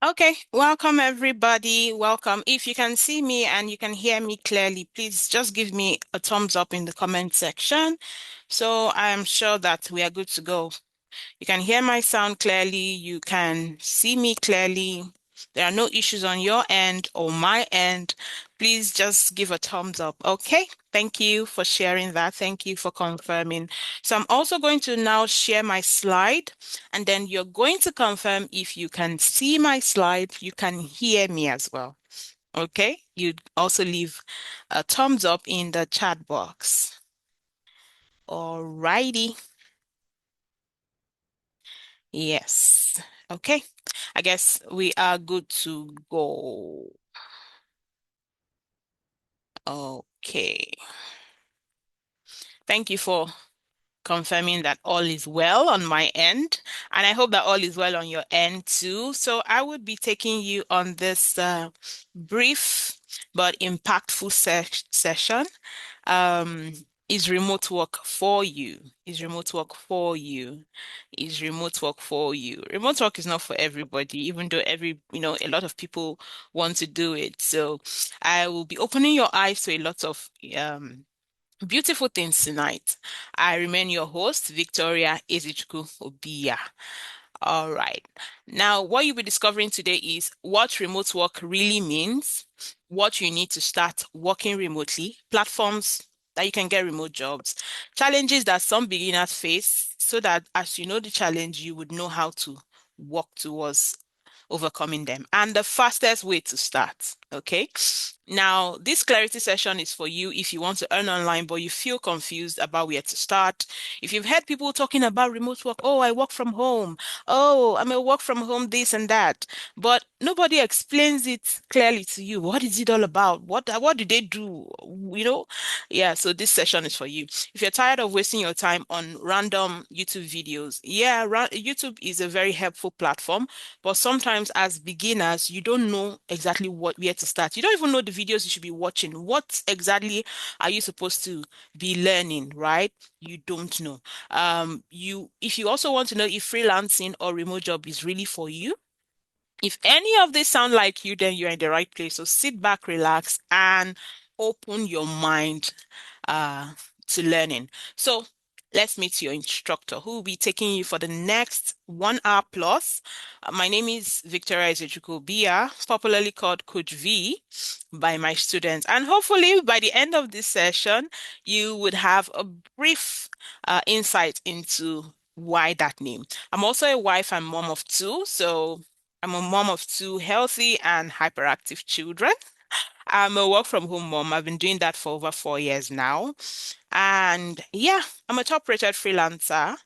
Okay, welcome everybody. Welcome. If you can see me and you can hear me clearly, please just give me a thumbs up in the comment section. So I am sure that we are good to go. You can hear my sound clearly. You can see me clearly. There are no issues on your end or my end. Please just give a thumbs up. Okay. Thank you for sharing that. Thank you for confirming. So I'm also going to now share my slide, and then you're going to confirm if you can see my slide, you can hear me as well. Okay. You'd also leave a thumbs up in the chat box. Alrighty. Yes. Okay. I guess we are good to go. Okay. Thank you for confirming that all is well on my end. And I hope that all is well on your end too. So I would be taking you on this brief but impactful session. Um, is remote work for you? Is remote work for you? Is remote work for you? Remote work is not for everybody, even though a lot of people want to do it. So I will be opening your eyes to a lot of beautiful things tonight. I remain your host, Victoria Ezichukwu Obiya. All right. Now, what you'll be discovering today is what remote work really means, what you need to start working remotely, platforms that you can get remote jobs, challenges that some beginners face, so that as you know the challenge, you would know how to work towards overcoming them, and the fastest way to start. Okay. Now, this clarity session is for you if you want to earn online, but you feel confused about where to start. If you've heard people talking about remote work, oh, I work from home. Oh, I'm a work from home, this and that. But nobody explains it clearly to you. What is it all about? What do they do? You know? Yeah, so this session is for you. If you're tired of wasting your time on random YouTube videos, yeah, YouTube is a very helpful platform, but sometimes as beginners, you don't know exactly where to start. You don't even know the videos you should be watching. What exactly are you supposed to be learning, right? You don't know. If you also want to know if freelancing or remote job is really for you, if any of this sound like you, then you're in the right place. So sit back, relax, and open your mind uh, to learning. So let's meet your instructor who will be taking you for the next 1 hour plus. My name is Victoria Ezechukwu Bia, popularly called Coach V by my students. And hopefully by the end of this session, you would have a brief insight into why that name. I'm also a wife and mom of two, so I'm a mom of two healthy and hyperactive children. I'm a work from home mom. I've been doing that for over 4 years now. And yeah, I'm a top rated freelancer.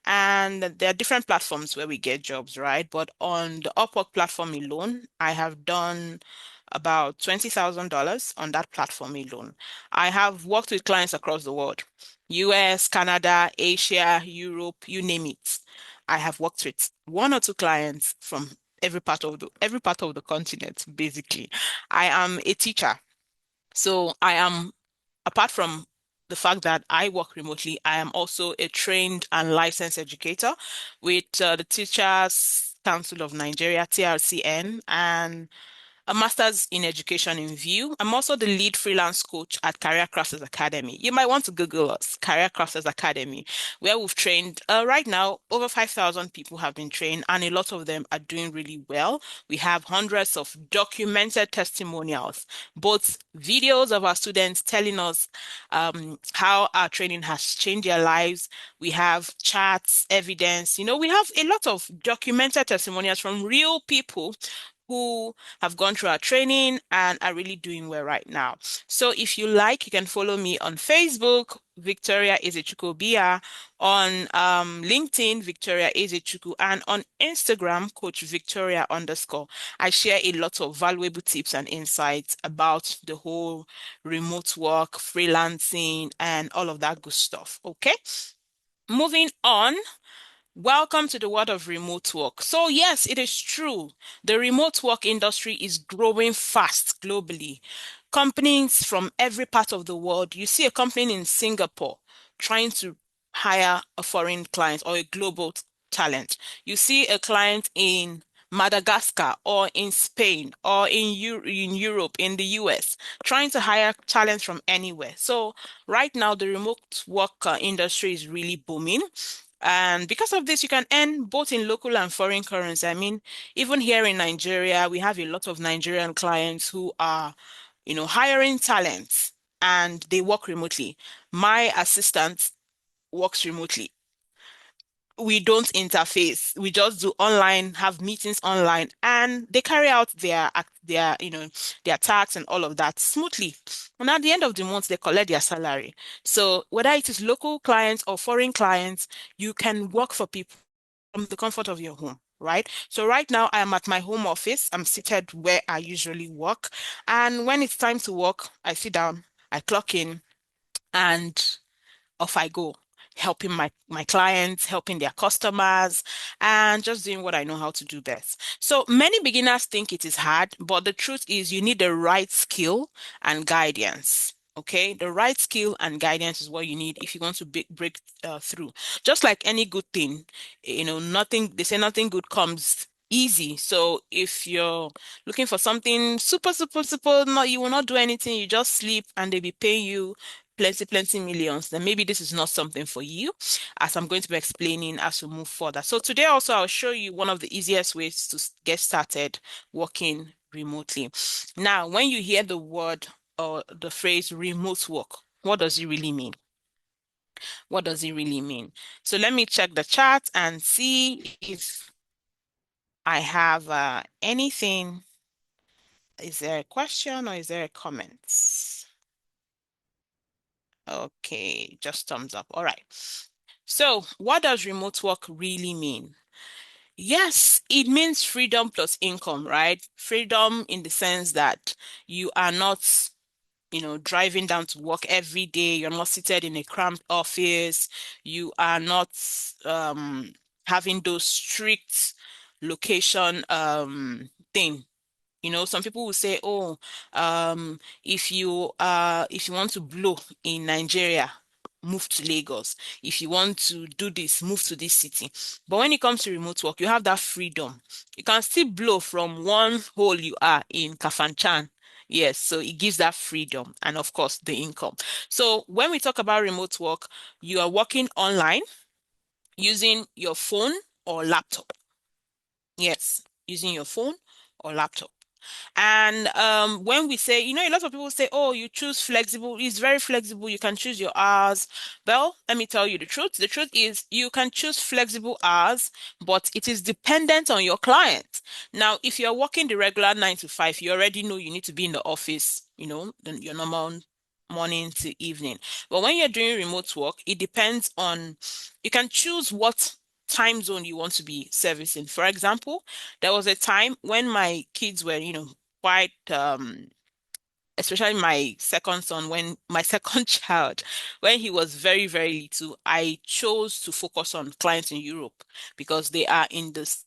And there are different platforms where we get jobs, right? But on the Upwork platform alone, I have done about $20,000 on that platform alone. I have worked with clients across the world, US, Canada, Asia, Europe, you name it. I have worked with one or two clients from every part of the continent, basically. I am a teacher. So I am, apart from the fact that I work remotely, I am also a trained and licensed educator with the Teachers Council of Nigeria, TRCN, and a master's in education in view. I'm also the lead freelance coach at Career Crafters Academy. You might want to Google us, Career Crafters Academy, where we've trained right now over 5,000 people have been trained, and a lot of them are doing really well. We have hundreds of documented testimonials, both videos of our students telling us how our training has changed their lives. We have charts, evidence. We have a lot of documented testimonials from real people who have gone through our training and are really doing well right now. So if you like, you can follow me on Facebook, Victoria Ezechukwu Bia, on LinkedIn, Victoria Ezechukwu, and on Instagram, Coach Victoria _. I share a lot of valuable tips and insights about the whole remote work, freelancing, and all of that good stuff. Okay. Moving on. Welcome to the world of remote work. So yes, it is true. The remote work industry is growing fast globally. Companies from every part of the world. You see a company in Singapore trying to hire a foreign client or a global talent. You see a client in Madagascar or in Spain or in Europe, in the US, trying to hire talent from anywhere. So right now, the remote work industry is really booming. And because of this, you can earn both in local and foreign currency. I mean, even here in Nigeria, we have a lot of Nigerian clients who are, hiring talents and they work remotely. My assistant works remotely. We don't interface. We just do online, have meetings online, and they carry out their tasks and all of that smoothly. And at the end of the month, they collect their salary. So whether it is local clients or foreign clients, you can work for people from the comfort of your home. Right. So right now I am at my home office. I'm seated where I usually work. And when it's time to work, I sit down, I clock in, and off I go, helping my clients, helping their customers, and just doing what I know how to do best. So many beginners think it is hard, but the truth is you need the right skill and guidance. Okay, the right skill and guidance is what you need if you want to break through. Just like any good thing, nothing, they say nothing good comes easy. So if you're looking for something super, super, super, no, you will not do anything, you just sleep and they'll be paying you plenty millions, then maybe this is not something for you, as I'm going to be explaining as we move further. So today also I'll show you one of the easiest ways to get started working remotely. Now, when you hear the word or the phrase remote work, what does it really mean? What does it really mean? So let me check the chat and see if I have anything. Is there a question or is there a comment? Okay, just thumbs up. All right. So, what does remote work really mean? Yes, it means freedom plus income, right? Freedom in the sense that you are not, driving down to work every day. You're not seated in a cramped office. You are not having those strict location thing. Some people will say, oh, if you want to blow in Nigeria, move to Lagos. If you want to do this, move to this city. But when it comes to remote work, you have that freedom. You can still blow from one hole you are in Kafanchan. Yes, so it gives that freedom and of course the income. So when we talk about remote work, you are working online using your phone or laptop. Yes, using your phone or laptop. And when we say, a lot of people say, oh, you choose flexible, it's very flexible, you can choose your hours. Well, let me tell you the truth. The truth is you can choose flexible hours, but it is dependent on your client. Now, if you're working the regular 9 to 5, you already know you need to be in the office, your normal morning to evening. But when you're doing remote work, it depends on, you can choose what time zone you want to be servicing. For example, there was a time when my kids were, quite especially my second son, when my second child, when he was very, very little, I chose to focus on clients in Europe because they are in the same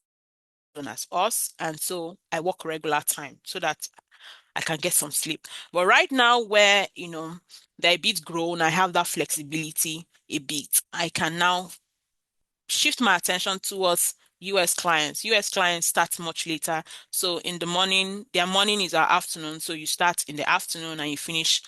zone as us. And so I work regular time so that I can get some sleep. But right now, where, they're a bit grown, I have that flexibility a bit. I can now shift my attention towards US clients. US clients start much later. So in the morning, their morning is our afternoon. So you start in the afternoon and you finish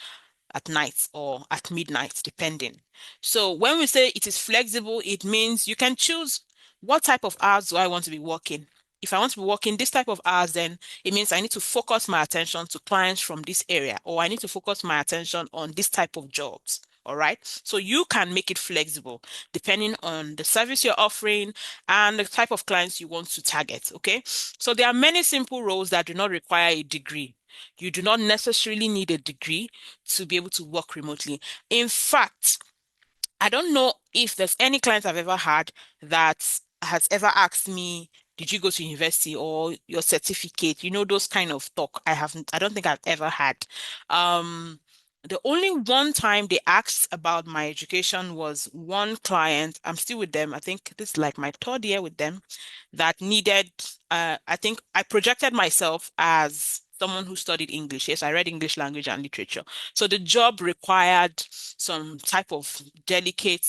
at night or at midnight, depending. So when we say it is flexible, it means you can choose what type of hours do I want to be working. If I want to be working this type of hours, then it means I need to focus my attention to clients from this area, or I need to focus my attention on this type of jobs. All right. So you can make it flexible depending on the service you're offering and the type of clients you want to target. Okay. So there are many simple roles that do not require a degree. You do not necessarily need a degree to be able to work remotely. In fact, I don't know if there's any client I've ever had that has ever asked me, did you go to university or your certificate? Those kind of talk. I don't think I've ever had. Um, the only one time they asked about my education was one client. I'm still with them. I think this is like my third year with them that needed, I think I projected myself as someone who studied English. Yes, I read English language and literature. So the job required some type of delicate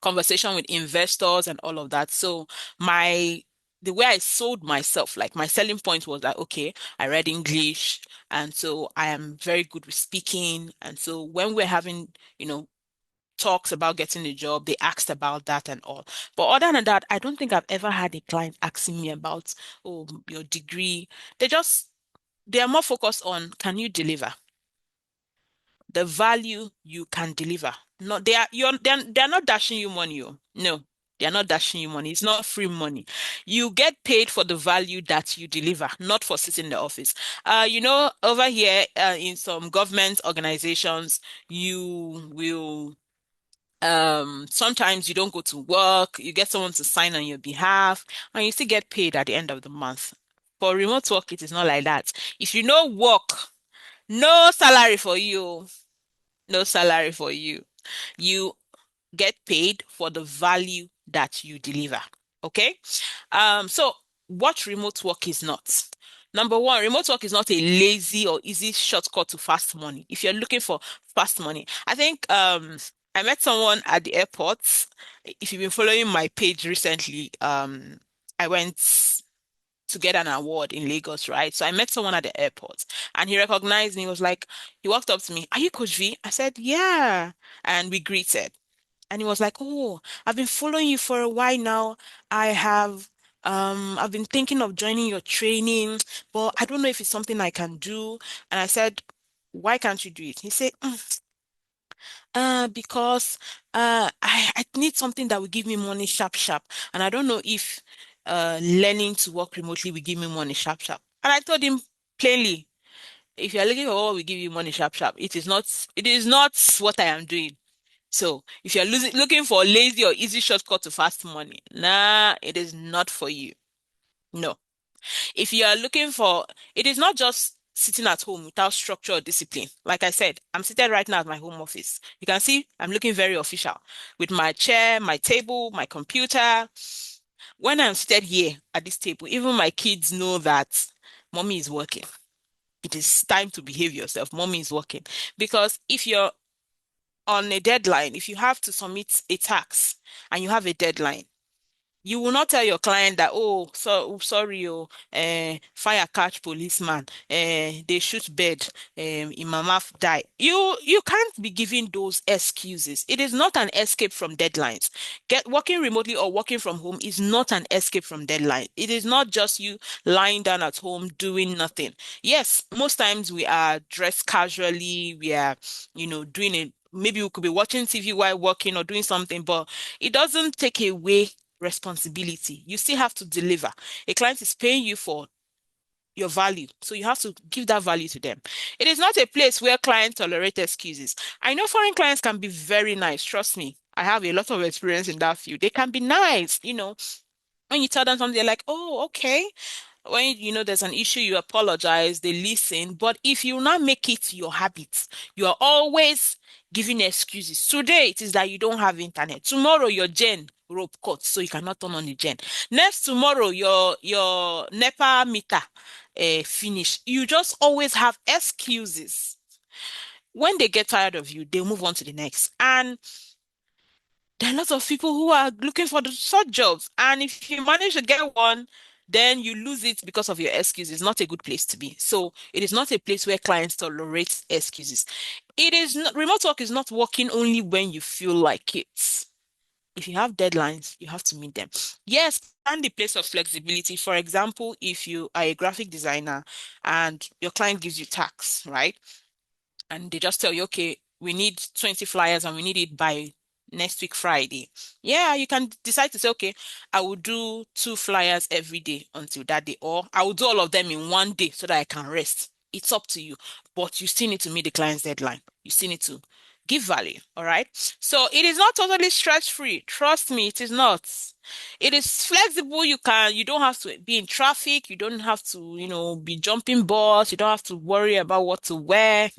conversation with investors and all of that. So my the way I sold myself, like my selling point was that, okay, I read English, and so I am very good with speaking. And so when we're having, you know, talks about getting a job, they asked about that and all. But other than that, I don't think I've ever had a client asking me about, oh, your degree. They just, they are more focused on, can you deliver? The value you can deliver. No, they're not dashing you money. Oh. No, they're not dashing you money. It's not free money. You get paid for the value that you deliver, not for sitting in the office. Over here in some government organizations, you will sometimes you don't go to work, you get someone to sign on your behalf, and you still get paid at the end of the month. For remote work, it is not like that. If you no work, no salary for you. No salary for you. You get paid for the value that you deliver. Okay? So what remote work is not? Number one, remote work is not a lazy or easy shortcut to fast money. If you're looking for fast money, I think I met someone at the airport. If you've been following my page recently, I went to get an award in Lagos, right? So I met someone at the airport and he recognized me. He was like, he walked up to me, "Are you Coach V?" I said, "Yeah." And we greeted. And he was like, "Oh, I've been following you for a while now. I have I've been thinking of joining your training, but I don't know if it's something I can do." And I said, "Why can't you do it?" He said, because I need something that will give me money sharp sharp. And I don't know if learning to work remotely will give me money sharp sharp." And I told him plainly, if you're looking for what will give you money sharp sharp, it is not what I am doing. So if you're looking for a lazy or easy shortcut to fast money, nah, it is not for you. No. If you are looking for, it is not just sitting at home without structure or discipline. Like I said, I'm seated right now at my home office. You can see I'm looking very official with my chair, my table, my computer. When I'm seated here at this table, even my kids know that mommy is working. It is time to behave yourself. Mommy is working. Because if you're on a deadline, if you have to submit a tax and you have a deadline, you will not tell your client that, oh, so sorry, oh, fire catch policeman, they shoot bird, Imama die. You can't be giving those excuses. It is not an escape from deadlines. Get working remotely or working from home is not an escape from deadline. It is not just you lying down at home doing nothing. Yes, most times we are dressed casually, we are, doing it. Maybe we could be watching TV while working or doing something, but it doesn't take away responsibility. You still have to deliver. A client is paying you for your value, so you have to give that value to them. It is not a place where clients tolerate excuses. I know foreign clients can be very nice. Trust me. I have a lot of experience in that field. They can be nice, when you tell them something, they're like, "Oh, okay." When there's an issue, you apologize, they listen. But if you now make it your habit, you are always giving excuses. Today it is that you don't have internet. Tomorrow your gen rope cut, so you cannot turn on the gen. Next tomorrow your NEPA meter finish. You just always have excuses. When they get tired of you, they move on to the next. And there are lots of people who are looking for the short jobs. And if you manage to get one, then you lose it because of your excuses. It's not a good place to be. So it is not a place where clients tolerate excuses. It is not, remote work is not working only when you feel like it. If you have deadlines, you have to meet them. Yes, and the place of flexibility. For example, if you are a graphic designer and your client gives you tax, right? And they just tell you, okay, we need 20 flyers and we need it by next week, Friday. Yeah, you can decide to say, okay, I will do 2 flyers every day until that day, or I will do all of them in one day so that I can rest. It's up to you, but you still need to meet the client's deadline. You still need to give value. All right. So it is not totally stress-free. Trust me, it is not. It is flexible. You don't have to be in traffic. You don't have to, be jumping bus. You don't have to worry about what to wear,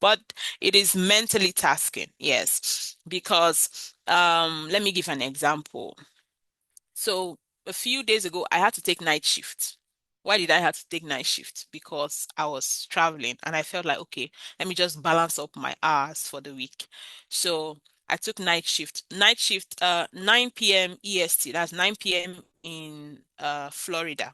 but it is mentally tasking, yes. Because let me give an example. So a few days ago, I had to take night shift. Why did I have to take night shift? Because I was traveling and I felt like, okay, let me just balance up my hours for the week. So I took night shift. Night shift, 9 p.m. EST. That's 9 p.m. in Florida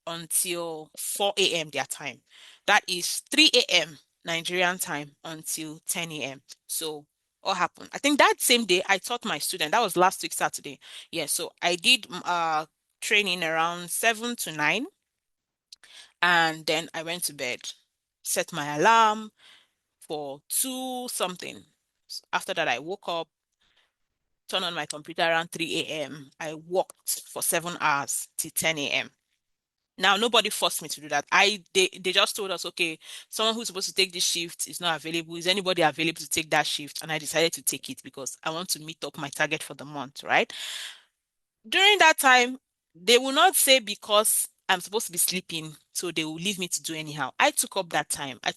until 4 a.m. their time. That is 3 a.m. Nigerian time until 10 a.m. So what happened? I think that same day I taught my student. That was last week Saturday. Yeah, so I did training around 7 to 9, and then I went to bed, set my alarm for 2 something. After that, I woke up, turned on my computer around 3 a.m. I worked for 7 hours till 10 a.m. Now, nobody forced me to do that. They just told us, okay, someone who's supposed to take this shift is not available. Is anybody available to take that shift? And I decided to take it because I want to meet up my target for the month, right? During that time, they will not say because I'm supposed to be sleeping, so they will leave me to do anyhow. I took up that time. Uh,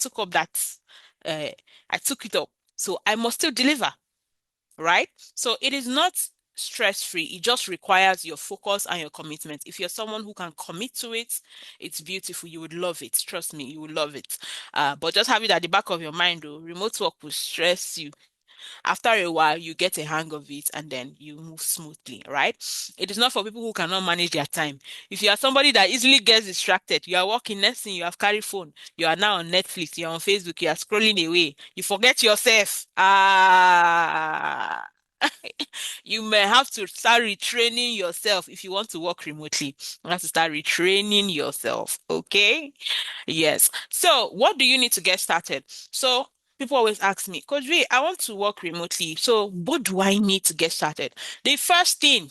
I took it up. So I must still deliver, right? So it is not stress-free. It just requires your focus and your commitment. If you're someone who can commit to it, it's beautiful. You would love it. Trust me, you would love it. But just have it at the back of your mind, though. Remote work will stress you. After a while, you get a hang of it and then you move smoothly, right? It is not for people who cannot manage their time. If you are somebody that easily gets distracted, you are working, next thing you have carried phone, you are now on Netflix, you're on Facebook, you are scrolling away, you forget yourself. You may have to start retraining yourself if you want to work remotely. You have to start retraining yourself, okay? Yes. So, what do you need to get started? So, people always ask me, Coach V, I want to work remotely. So, what do I need to get started? The first thing,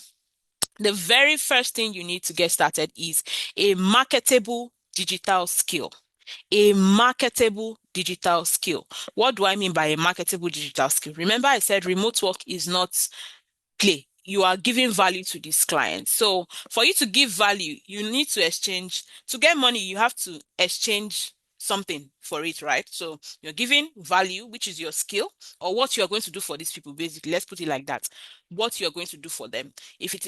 the very first thing you need to get started is a marketable digital skill. A marketable digital skill. What do I mean by a marketable digital skill? Remember, I said remote work is not play. You are giving value to this client. So for you to give value, you need to exchange. To get money, you have to exchange something for it, right? So you're giving value, which is your skill, or what you're going to do for these people, basically. Let's put it like that. What you're going to do for them. If it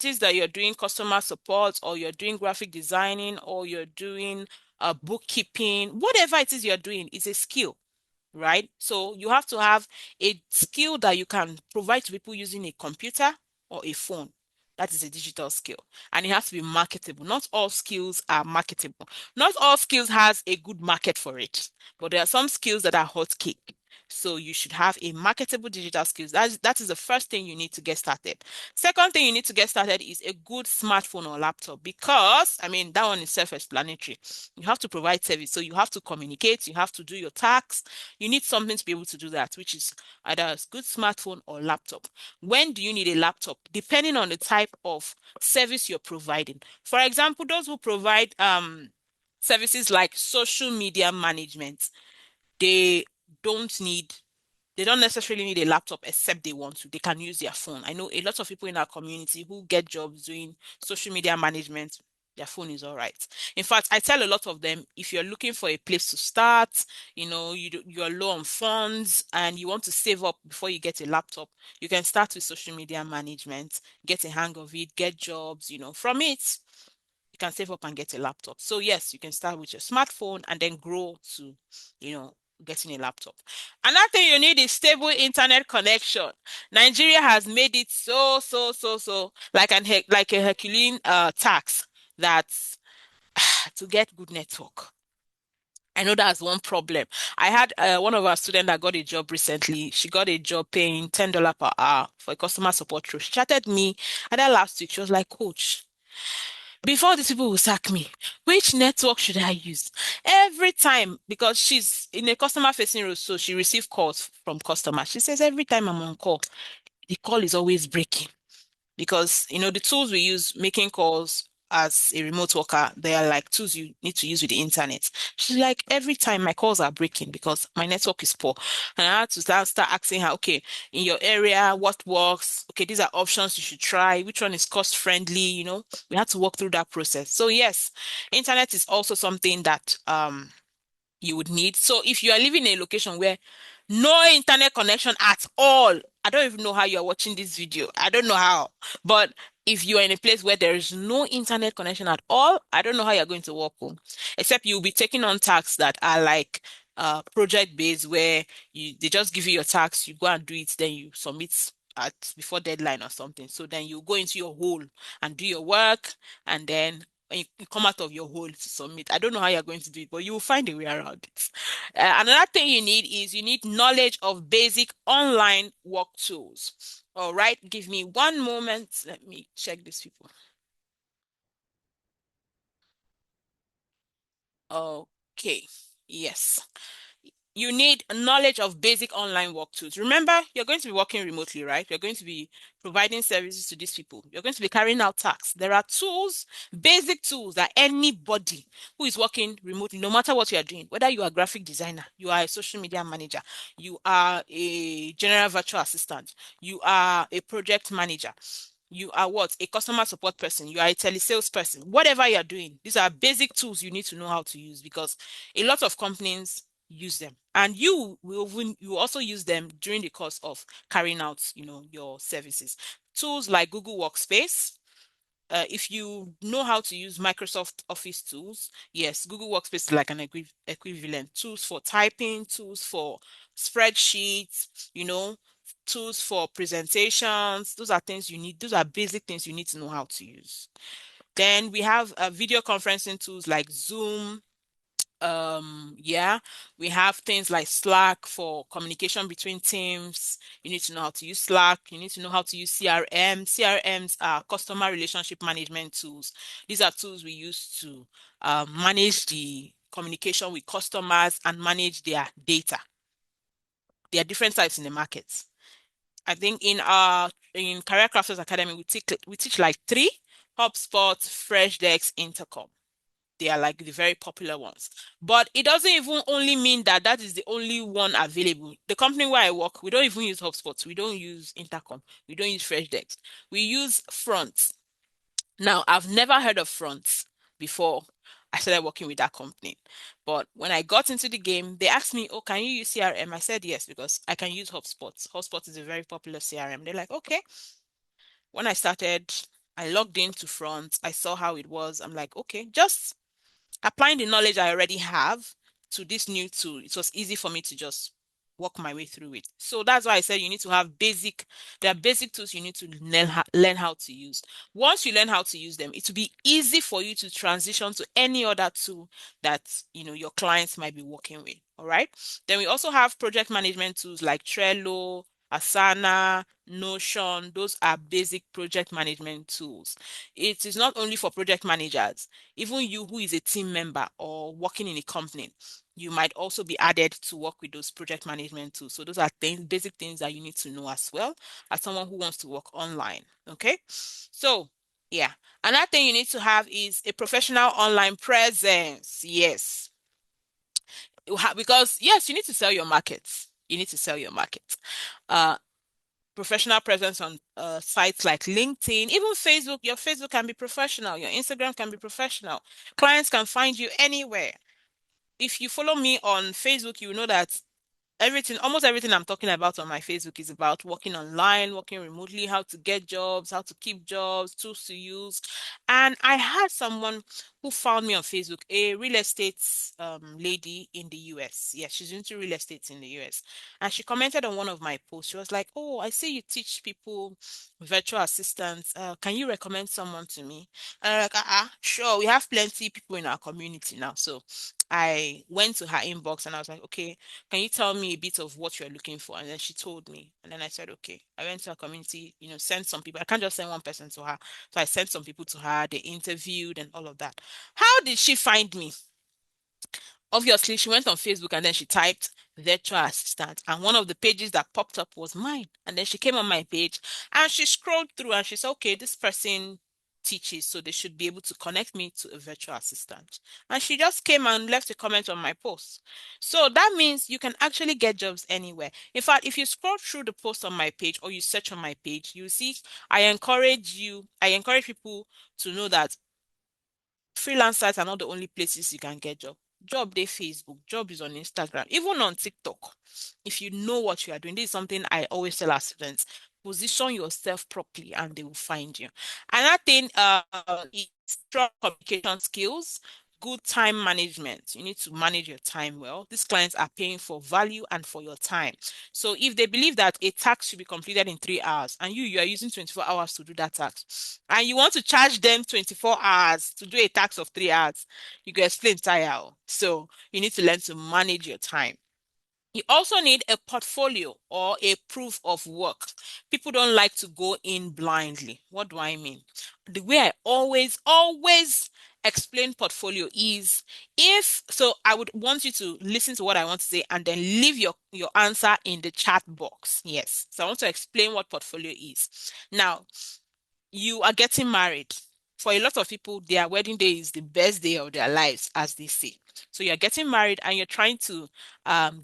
is that you're doing customer support, or you're doing graphic designing, or you're doing bookkeeping, whatever it is you're doing is a skill, right? So you have to have a skill that you can provide to people using a computer or a phone. That is a digital skill. And it has to be marketable. Not all skills are marketable. Not all skills has a good market for it. But there are some skills that are hot cake. So you should have a marketable digital skills. That is the first thing you need to get started. Second thing you need to get started is a good smartphone or laptop because, I mean, that one is self-explanatory. You have to provide service. So you have to communicate, you have to do your tasks. You need something to be able to do that, which is either a good smartphone or laptop. When do you need a laptop? Depending on the type of service you're providing. For example, those who provide services like social media management, they don't need they don't necessarily need a laptop except they want to. They can use their phone. I know a lot of people in our community who get jobs doing social media management. Their phone is all right. In fact, I tell a lot of them if you're looking for a place to start, you're low on funds and you want to save up before you get a laptop, you can start with social media management, get a hang of it, get jobs, from it you can save up and get a laptop. So yes, you can start with your smartphone and then grow to, you know, getting a laptop. Another thing you need is stable internet connection. Nigeria has made it so like like a Herculean tax that to get good network. I know that's one problem. I had one of our students that got a job recently. She got a job paying $10 per hour for a customer support role. She chatted me, and then last week she was like, "Coach, before these people will sack me, which network should I use?" Every time, because she's in a customer facing role, so she receives calls from customers. She says, every time I'm on call, the call is always breaking because the tools we use making calls as a remote worker, they are like tools you need to use with the internet. She's like, every time my calls are breaking because my network is poor. And I had to start asking her, okay, in your area, what works? Okay, these are options you should try. Which one is cost friendly? We had to walk through that process. So yes, internet is also something that you would need. So if you are living in a location where no internet connection at all, I don't even know how you're watching this video. I don't know how. But if you are in a place where there is no internet connection at all, I don't know how you're going to work home. Except you'll be taking on tasks that are like project based where they just give you your task, you go and do it, then you submit at before deadline or something. So then you go into your hole and do your work, and then when you come out of your hole to submit. I don't know how you're going to do it, but you will find a way around it. Another thing you need is you need knowledge of basic online work tools. All right, give me one moment. Let me check these people. Okay. Yes. You need knowledge of basic online work tools. Remember, you're going to be working remotely, right? You're going to be providing services to these people. You're going to be carrying out tasks. There are tools, basic tools that anybody who is working remotely, no matter what you are doing, whether you are a graphic designer, you are a social media manager, you are a general virtual assistant, you are a project manager, you are what? A customer support person, you are a telesales person, whatever you're doing, these are basic tools you need to know how to use because a lot of companies use them and you also use them during the course of carrying out your services. Tools like Google Workspace, if you know how to use Microsoft Office tools, yes, Google Workspace is like an equivalent. Tools for typing, tools for spreadsheets, tools for presentations. Those are things you need. Those are basic things you need to know how to use. Then we have video conferencing tools like Zoom. Yeah, we have things like Slack for communication between teams. You need to know how to use Slack. You need to know how to use CRM. CRMs are customer relationship management tools. These are tools we use to manage the communication with customers and manage their data. There are different types in the market. I think in Career Crafters Academy we teach like three: HubSpot, Freshdesk, Intercom. They are like the very popular ones. But it doesn't even only mean that that is the only one available. The company where I work, we don't even use HubSpot. We don't use Intercom. We don't use Freshdesk. We use Front. Now, I've never heard of Front before I started working with that company. But when I got into the game, they asked me, "Oh, can you use CRM?" I said yes, because I can use HubSpot. HubSpot is a very popular CRM. They're like, "Okay." When I started, I logged into Front. I saw how it was. I'm like, "Okay, just applying the knowledge I already have to this new tool, it was easy for me to just work my way through it." So that's why I said you need to have there are basic tools you need to learn how to use. Once you learn how to use them, it will be easy for you to transition to any other tool that, your clients might be working with. All right. Then we also have project management tools like Trello, Asana, Notion. Those are basic project management tools. It is not only for project managers. Even you who is a team member or working in a company, you might also be added to work with those project management tools. So those are things, basic things that you need to know as well as someone who wants to work online. Okay. So yeah. Another thing you need to have is a professional online presence. Yes. Because yes, you need to sell your markets. You need to sell your market. Uh, Professional presence on sites like LinkedIn, even Facebook. Your Facebook can be professional. Your Instagram can be professional. Clients can find you anywhere. If you follow me on Facebook, you know that almost everything I'm talking about on my Facebook is about working online, working remotely, how to get jobs, how to keep jobs, tools to use. And I had someone who found me on Facebook, a real estate lady in the US. Yeah, she's into real estate in the US. And she commented on one of my posts. She was like, "Oh, I see you teach people virtual assistants. Can you recommend someone to me?" And I'm like, sure. We have plenty people in our community now. So I went to her inbox and I was like, "Okay, can you tell me a bit of what you're looking for?" And then she told me. And then I said, "Okay." I went to her community, sent some people. I can't just send one person to her. So I sent some people to her. They interviewed and all of that. How did she find me? Obviously, she went on Facebook and then she typed virtual assistant. And one of the pages that popped up was mine. And then she came on my page and she scrolled through and she said, "Okay, this person teaches, so they should be able to connect me to a virtual assistant." And she just came and left a comment on my post. So that means you can actually get jobs anywhere. In fact, if you scroll through the post on my page or you search on my page, you see I encourage people to know that freelance sites are not the only places you can get job. Job dey Facebook, job is on Instagram, even on TikTok. If you know what you are doing, this is something I always tell our students. Position yourself properly and they will find you. Another thing is strong communication skills. good time management. You need to manage your time well. These clients are paying for value and for your time. So if they believe that a task should be completed in 3 hours and you are using 24 hours to do that task, and you want to charge them 24 hours to do a task of 3 hours, you go explain tire. So you need to learn to manage your time. You also need a portfolio or a proof of work. People don't like to go in blindly. What do I mean? The way I always explain portfolio is, if so, I would want you to listen to what I want to say and then leave your answer in the chat box. Yes. So I want to explain what portfolio is. Now, you are getting married. For a lot of people, their wedding day is the best day of their lives, as they say. So you're getting married and you're trying to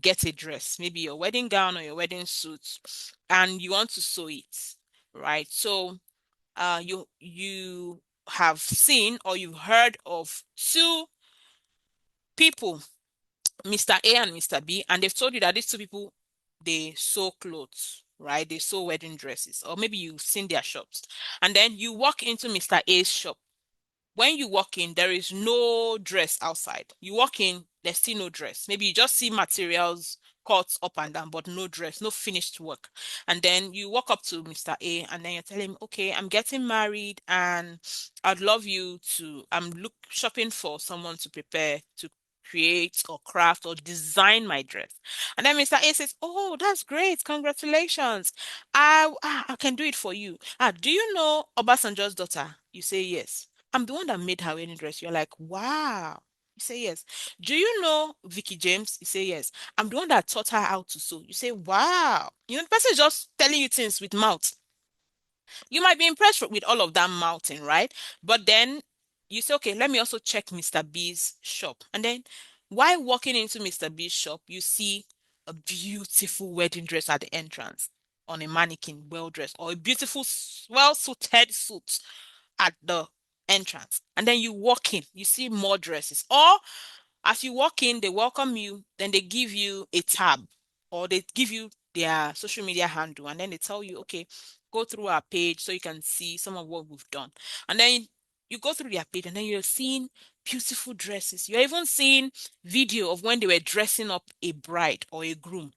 get a dress, maybe your wedding gown or your wedding suit, and you want to sew it, right? So you have seen or you've heard of two people, Mr. A and Mr. B, and they've told you that these two people, they sew clothes, right? They sew wedding dresses, or maybe you've seen their shops. And then you walk into Mr. A's shop. When you walk in, there is no dress outside. You walk in, there's still no dress. Maybe you just see materials cut up and down, but no dress, no finished work. And then you walk up to Mr. A and then you tell him, okay, I'm getting married and I'd love you to, I'm look shopping for someone to prepare to create or craft or design my dress. And then Mr. A says, oh, that's great. Congratulations. I can do it for you. Do you know Obasanjo's daughter? You say yes. I'm the one that made her wedding dress. You're like, wow. You say yes. Do you know Vicky James? You say yes. I'm the one that taught her how to sew. You say, wow. You know, the person is just telling you things with mouth. You might be impressed with all of that mouthing, right? But then you say, okay, let me also check Mr. B's shop. And then while walking into Mr. B's shop, you see a beautiful wedding dress at the entrance on a mannequin, well dressed, or a beautiful, well suited suit at the entrance. And then you walk in, you see more dresses. Or as you walk in, they welcome you, then they give you a tab or they give you their social media handle and then they tell you, okay, go through our page so you can see some of what we've done. And then you go through their page and then you're seeing beautiful dresses. You're even seeing video of when they were dressing up a bride or a groom,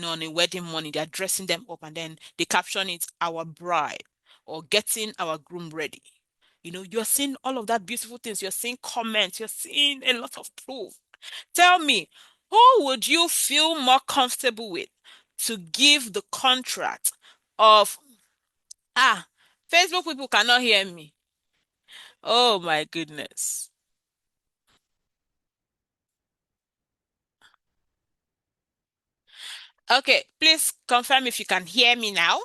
on a wedding morning. They're dressing them up and then they caption it, our bride, or getting our groom ready. You're seeing all of that beautiful things. You're seeing comments. You're seeing a lot of proof. Tell me, who would you feel more comfortable with to give the contract of, ah, Facebook people cannot hear me. Oh my goodness. Okay, please confirm if you can hear me now.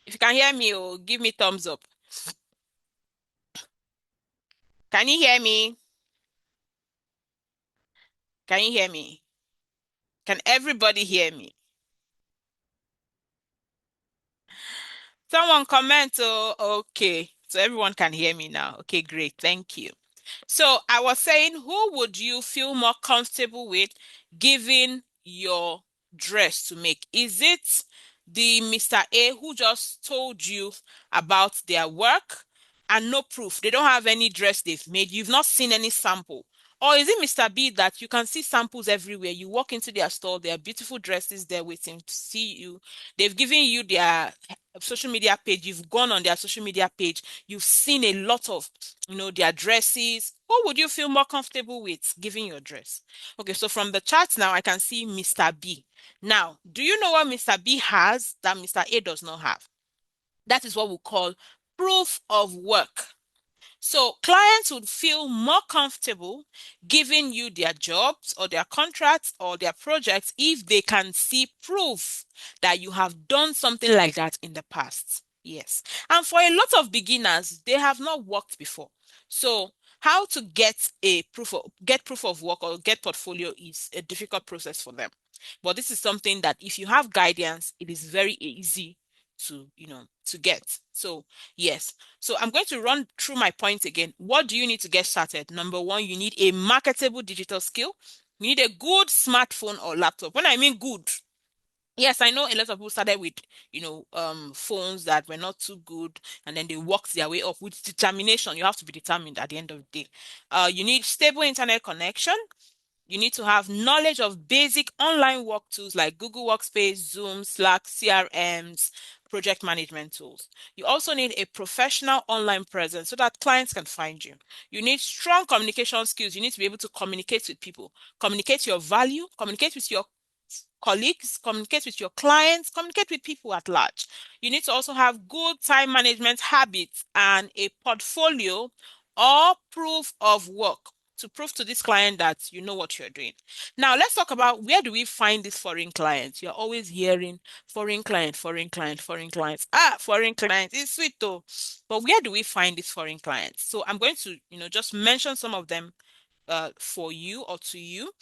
If you can hear me, oh, give me thumbs up. Can you hear me? Can you hear me? Can everybody hear me? Someone comment, oh, okay. So everyone can hear me now. Okay, great. Thank you. So I was saying, who would you feel more comfortable with giving your dress to make? Is it the Mr. A who just told you about their work and no proof? They don't have any dress they've made. You've not seen any sample. Or is it Mr. B that you can see samples everywhere? You walk into their store, there are beautiful dresses there waiting to see you. They've given you their social media page. You've gone on their social media page. You've seen a lot of their dresses. What would you feel more comfortable with giving your dress? Okay, so from the chart now, I can see Mr. B. Now, do you know what Mr. B has that Mr. A does not have? That is what we call proof of work. So clients would feel more comfortable giving you their jobs or their contracts or their projects if they can see proof that you have done something like that in the past. Yes. And for a lot of beginners, they have not worked before. So how to get proof of work or get portfolio is a difficult process for them. But this is something that if you have guidance, it is very easy to get. So yes. So I'm going to run through my points again. What do you need to get started? Number one, you need a marketable digital skill. You need a good smartphone or laptop. When I mean good, Yes, I know a lot of people started with, phones that were not too good, and then they worked their way up with determination. You have to be determined at the end of the day. You need stable internet connection. You need to have knowledge of basic online work tools like Google Workspace, Zoom, Slack, CRMs, project management tools. You also need a professional online presence so that clients can find you. You need strong communication skills. You need to be able to communicate with people, communicate your value, communicate with your colleagues, communicate with your clients, communicate with people at large. You need to also have good time management habits and a portfolio or proof of work to prove to this client that you know what you're doing. Now, let's talk about where do we find these foreign clients? You're always hearing foreign client, foreign client, foreign clients. Foreign clients, it's sweet though. But where do we find these foreign clients? So I'm going to, just mention some of them for you or to you.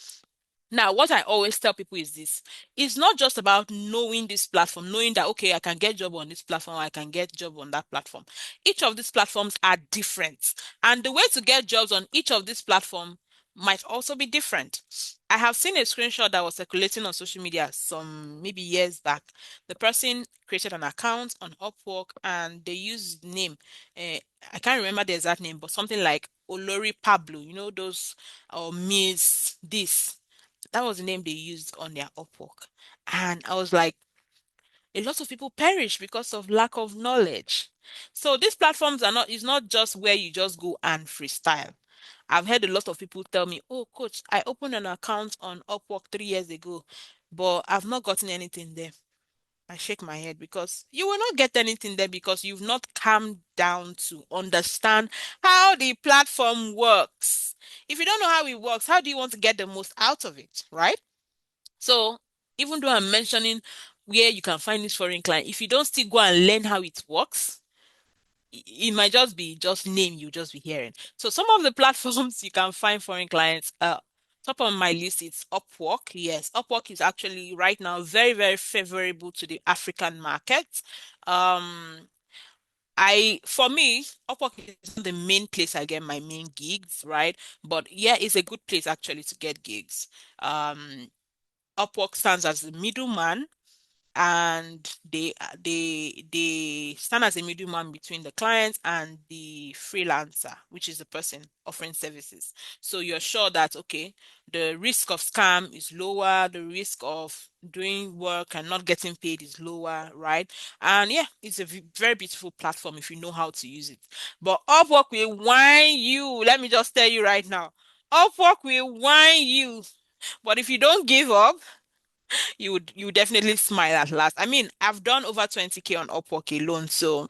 Now, what I always tell people is this. It's not just about knowing this platform, knowing that, okay, I can get job on this platform, I can get job on that platform. Each of these platforms are different. And the way to get jobs on each of these platforms might also be different. I have seen a screenshot that was circulating on social media some maybe years back. The person created an account on Upwork and they used name. I can't remember the exact name, but something like Olori Pablo, those or Miss this. That was the name they used on their Upwork. And I was like, a lot of people perish because of lack of knowledge. So these platforms it's not just where you just go and freestyle. I've heard a lot of people tell me, oh, coach, I opened an account on Upwork 3 years ago, but I've not gotten anything there. I shake my head because you will not get anything there because you've not calmed down to understand how the platform works. If you don't know how it works, how do you want to get the most out of it, right? So even though I'm mentioning where you can find this foreign client, if you don't still go and learn how it works, it might just be just name you just be hearing. So some of the platforms you can find foreign clients, top of my list is Upwork. Yes, Upwork is actually right now very, very favorable to the African market. Um, for me, Upwork is not the main place I get my main gigs, right? But yeah, it's a good place actually to get gigs. Um, Upwork stands as the middleman and they stand as a middleman between the client and the freelancer, which is the person offering services. So you're sure that okay, the risk of scam is lower, the risk of doing work and not getting paid is lower, right? And yeah, it's a very beautiful platform if you know how to use it. But Upwork will whine you. Let me just tell you right now. Upwork will whine you. But if you don't give up, you would definitely smile at last. I mean, I've done over 20K on Upwork alone, so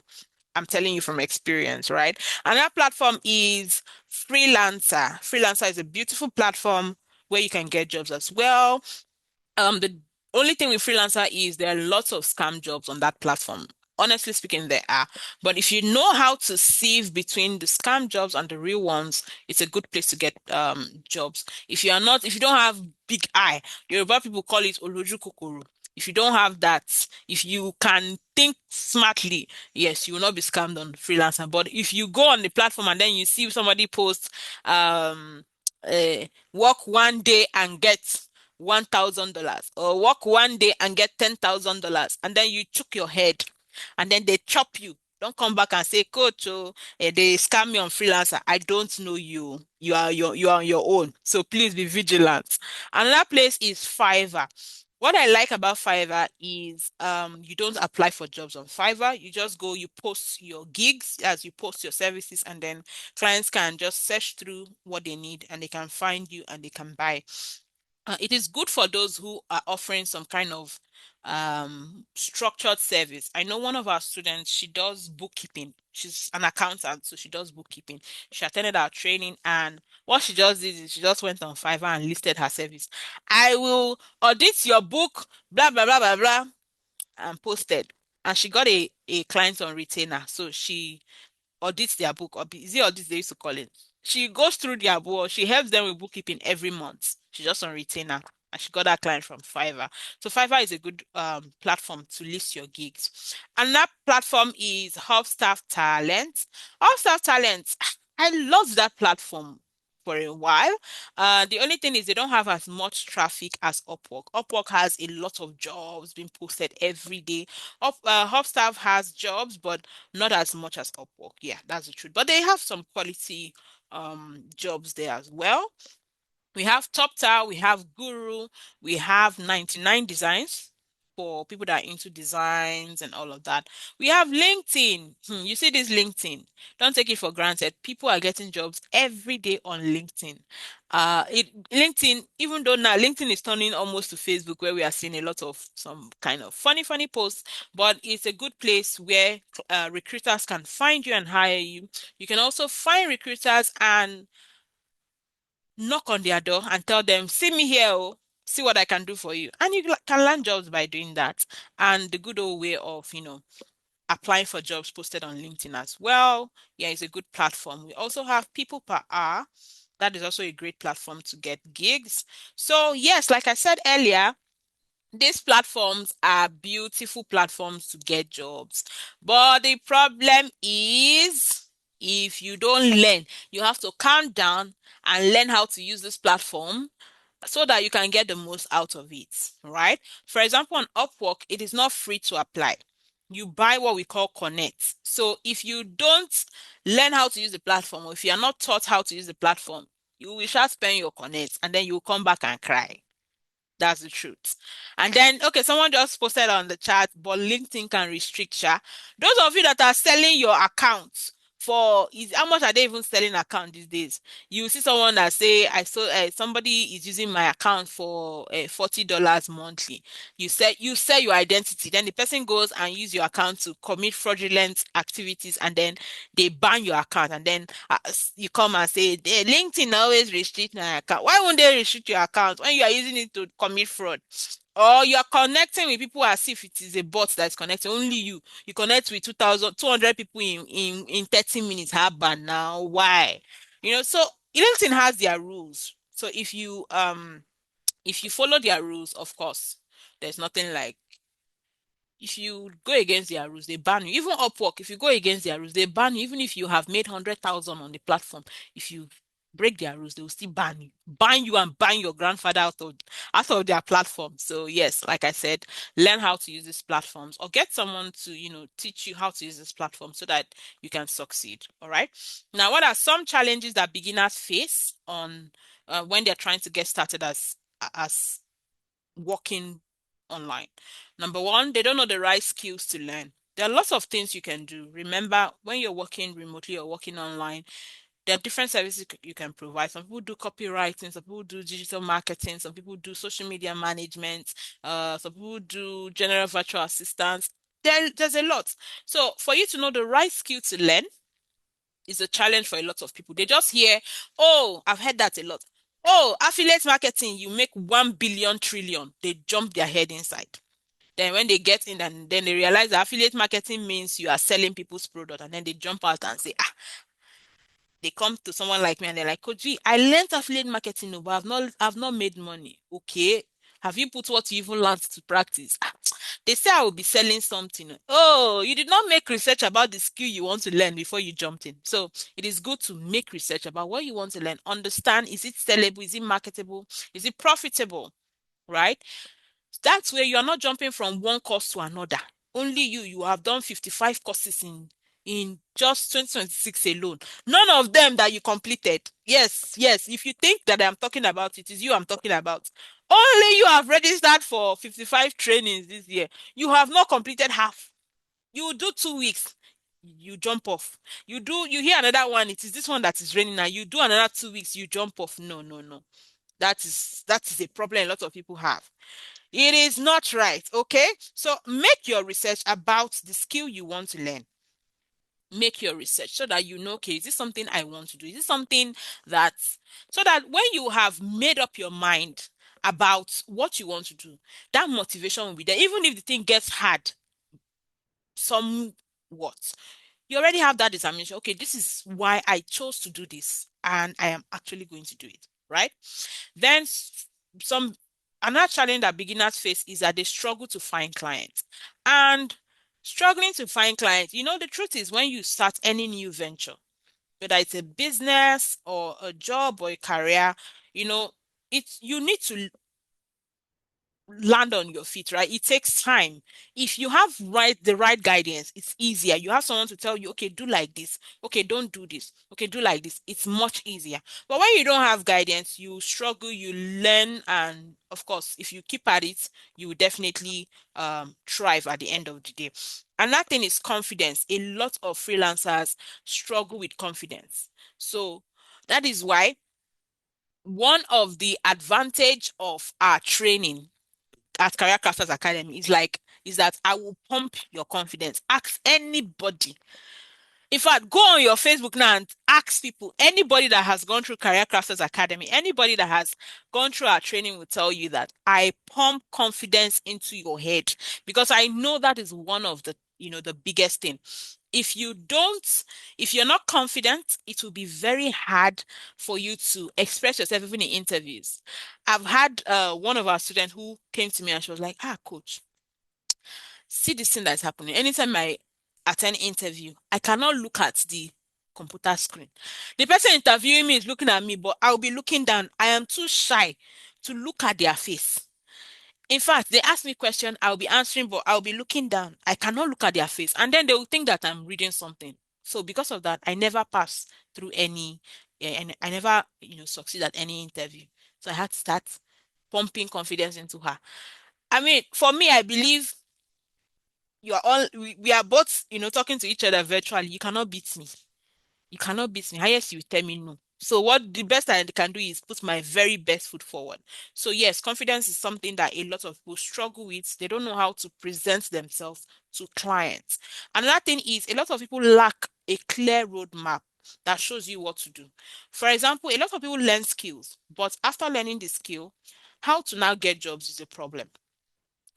I'm telling you from experience, right? Another platform is Freelancer. Freelancer is a beautiful platform where you can get jobs as well. The only thing with freelancer is there are lots of scam jobs on that platform. Honestly speaking, there are. But if you know how to sieve between the scam jobs and the real ones, it's a good place to get jobs. If you don't have big eye, Yoruba people call it oloju kokoro. If you don't have that, if you can think smartly, yes, you will not be scammed on freelancer. But if you go on the platform and then you see somebody post work one day and get $1,000 or work one day and get $10,000 and then you chook your head and then they chop you. Don't come back and say, Coach, they scam me on freelancer. I don't know you. You are on your own. So please be vigilant. Another place is Fiverr. What I like about Fiverr is you don't apply for jobs on Fiverr. You just go, you post your gigs as you post your services, and then clients can just search through what they need and they can find you and they can buy. It is good for those who are offering some kind of structured service. I know one of our students, she does bookkeeping. She's an accountant, so she does bookkeeping. She attended our training, and what she just did is she just went on Fiverr and listed her service. I will audit your book, blah blah blah blah blah, and posted. And she got a client on retainer. So she audits their book, or is it audits they used to call it? She goes through their book, she helps them with bookkeeping every month. She's just on retainer. And she got that client from Fiverr. So Fiverr is a good platform to list your gigs. And that platform is Hubstaff Talent. Hubstaff Talent, I love that platform. for a while. The only thing is they don't have as much traffic as Upwork. Upwork has a lot of jobs being posted every day. Hubstaff has jobs, but not as much as Upwork. Yeah, that's the truth. But they have some quality jobs there as well. We have Top Tower, we have Guru, we have 99 Designs for people that are into designs and all of that. We have LinkedIn. You see this LinkedIn. Don't take it for granted. People are getting jobs every day on LinkedIn. LinkedIn, even though now LinkedIn is turning almost to Facebook, where we are seeing a lot of some kind of funny posts, but it's a good place where recruiters can find you and hire you. You can also find recruiters and knock on their door and tell them, see me here, oh, see what I can do for you. And you can land jobs by doing that. And the good old way of, applying for jobs posted on LinkedIn as well. Yeah, it's a good platform. We also have People Per Hour. That is also a great platform to get gigs. So, yes, like I said earlier, these platforms are beautiful platforms to get jobs. But the problem is if you don't learn, you have to calm down and learn how to use this platform so that you can get the most out of it, right? For example, on Upwork, it is not free to apply. You buy what we call connect. So if you don't learn how to use the platform, or if you are not taught how to use the platform, you will just spend your connect and then you will come back and cry. That's the truth. And then, okay, someone just posted on the chat, but LinkedIn can restrict ya. Those of you that are selling your accounts for is how much are they even selling account these days? You see someone that say, I saw somebody is using my account for $40 monthly. You sell your identity, then the person goes and use your account to commit fraudulent activities, and then they ban your account, and then you come and say, LinkedIn always restrict my account. Why won't they restrict your account when you are using it to commit fraud? Or you are connecting with people as if it is a bot that's connecting. Only you connect with 2,200 people in 30 minutes. How bad now? Why? So LinkedIn has their rules. So if you follow their rules, of course, there's nothing like if you go against their rules, they ban you. Even Upwork, if you go against their rules, they ban you. Even if you have made 100,000 on the platform, if you break their rules, they will still ban you and ban your grandfather out of their platform. So yes, like I said, learn how to use these platforms or get someone to teach you how to use this platform so that you can succeed. All right. Now, what are some challenges that beginners face on when they're trying to get started as working online? Number one, they don't know the right skills to learn. There are lots of things you can do. Remember, when you're working remotely or working online, there are different services you can provide. Some people do copywriting, some people do digital marketing, some people do social media management, some people do general virtual assistants. There's a lot. So for you to know the right skill to learn is a challenge for a lot of people. They just hear, oh, I've heard that a lot. Oh, affiliate marketing, you make 1 billion trillion. They jump their head inside. Then when they get in and then they realize that affiliate marketing means you are selling people's product, and then they jump out and say, they come to someone like me and they're like, Coach G, I learned affiliate marketing, but I've not made money. Okay. Have you put what you even learned to practice? They say I will be selling something. Oh, you did not make research about the skill you want to learn before you jumped in. So it is good to make research about what you want to learn. Understand, is it sellable? Is it marketable? Is it profitable? Right? That's where you are not jumping from one course to another. Only you have done 55 courses in just 2026 alone. None of them that you completed. Yes, yes. If you think that I'm talking about, it is you I'm talking about. Only you have registered for 55 trainings this year. You have not completed half. You do 2 weeks, you jump off. You hear another one, it is this one that is raining now. You do another 2 weeks, you jump off. No, no, no. That is a problem a lot of people have. It is not right, okay? So make your research about the skill you want to learn. Make your research so that you know, okay, is this something I want to do? Is this something that, so that when you have made up your mind about what you want to do, that motivation will be there. Even if the thing gets hard, somewhat, you already have that determination. Okay, this is why I chose to do this, and I am actually going to do it, right? Then some another challenge that beginners face is that they struggle to find clients. And struggling to find clients, the truth is when you start any new venture, whether it's a business or a job or a career, you know, it's you need to land on your feet, right? It takes time. If you have the right guidance, it's easier. You have someone to tell you, okay, do like this. Okay, don't do this. Okay, do like this. It's much easier. But when you don't have guidance, you struggle, you learn, and of course, if you keep at it, you will definitely thrive at the end of the day. And that thing is confidence. A lot of freelancers struggle with confidence. So that is why one of the advantage of our training at Career Crafters Academy is that I will pump your confidence. Ask anybody. In fact, go on your Facebook now and ask people. Anybody that has gone through Career Crafters Academy, anybody that has gone through our training will tell you that I pump confidence into your head because I know that is one of the biggest thing. If you don't, if you're not confident, it will be very hard for you to express yourself even in interviews. I've had one of our students who came to me and she was like, coach, see this thing that's happening. Anytime I attend interview, I cannot look at the computer screen. The person interviewing me is looking at me, but I'll be looking down. I am too shy to look at their face. In fact, they ask me question, I'll be answering, but I'll be looking down. I cannot look at their face. And then they will think that I'm reading something. So because of that, I never pass through and I never, succeed at any interview. So I had to start pumping confidence into her. I mean, for me, I believe we are both, talking to each other virtually. You cannot beat me. You cannot beat me. Highest you tell me no. So what the best I can do is put my very best foot forward. So yes, confidence is something that a lot of people struggle with. They don't know how to present themselves to clients. Another thing is a lot of people lack a clear roadmap that shows you what to do. For example, a lot of people learn skills, but after learning the skill, how to now get jobs is a problem.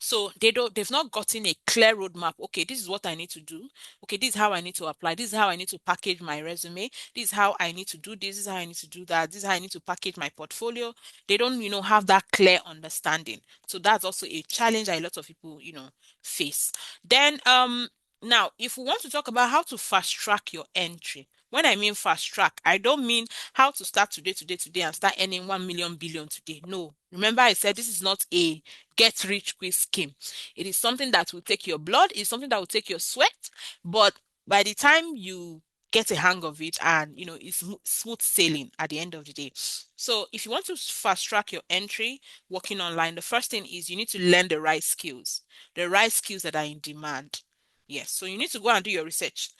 So they've not gotten a clear roadmap. Okay, this is what I need to do. Okay, this is how I need to apply. This is how I need to package my resume. This is how I need to do this. This is how I need to do that. This is how I need to package my portfolio. They don't, have that clear understanding. So that's also a challenge that a lot of people, face. Then now if we want to talk about how to fast track your entry. When I mean fast track, I don't mean how to start today, and start earning 1 million billion today. No. Remember, I said this is not a get rich quick scheme. It is something that will take your blood, it's something that will take your sweat, but by the time you get a hang of it and it's smooth sailing at the end of the day. So if you want to fast track your entry working online, the first thing is you need to learn the right skills that are in demand. Yes, so you need to go and do your research.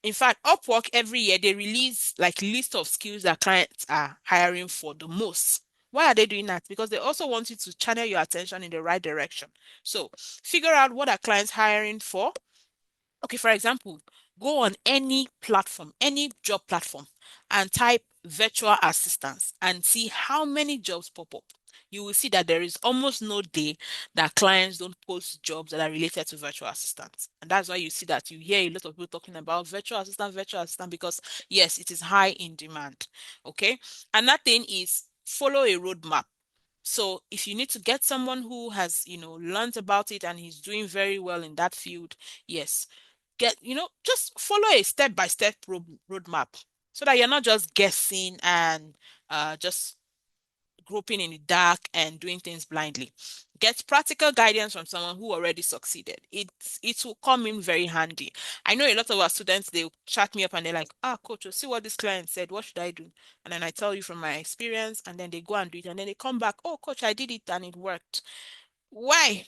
In fact, Upwork every year they release like list of skills that clients are hiring for the most. Why are they doing that? Because they also want you to channel your attention in the right direction. So figure out what are clients hiring for. Okay, for example, go on any platform, any job platform, and type virtual assistants and see how many jobs pop up. You will see that there is almost no day that clients don't post jobs that are related to virtual assistants. And that's why you see that you hear a lot of people talking about virtual assistant, because yes, it is high in demand. Okay. Another thing is follow a roadmap. So if you need to get someone who has, learned about it and he's doing very well in that field, yes, just follow a step-by-step roadmap so that you're not just guessing and just groping in the dark and doing things blindly. Get practical guidance from someone who already succeeded. It will come in very handy. I know a lot of our students, they chat me up and they're like, coach, you see what this client said, what should I do? And then I tell you from my experience, and then they go and do it, and then they come back, oh coach, I did it and it worked. Why?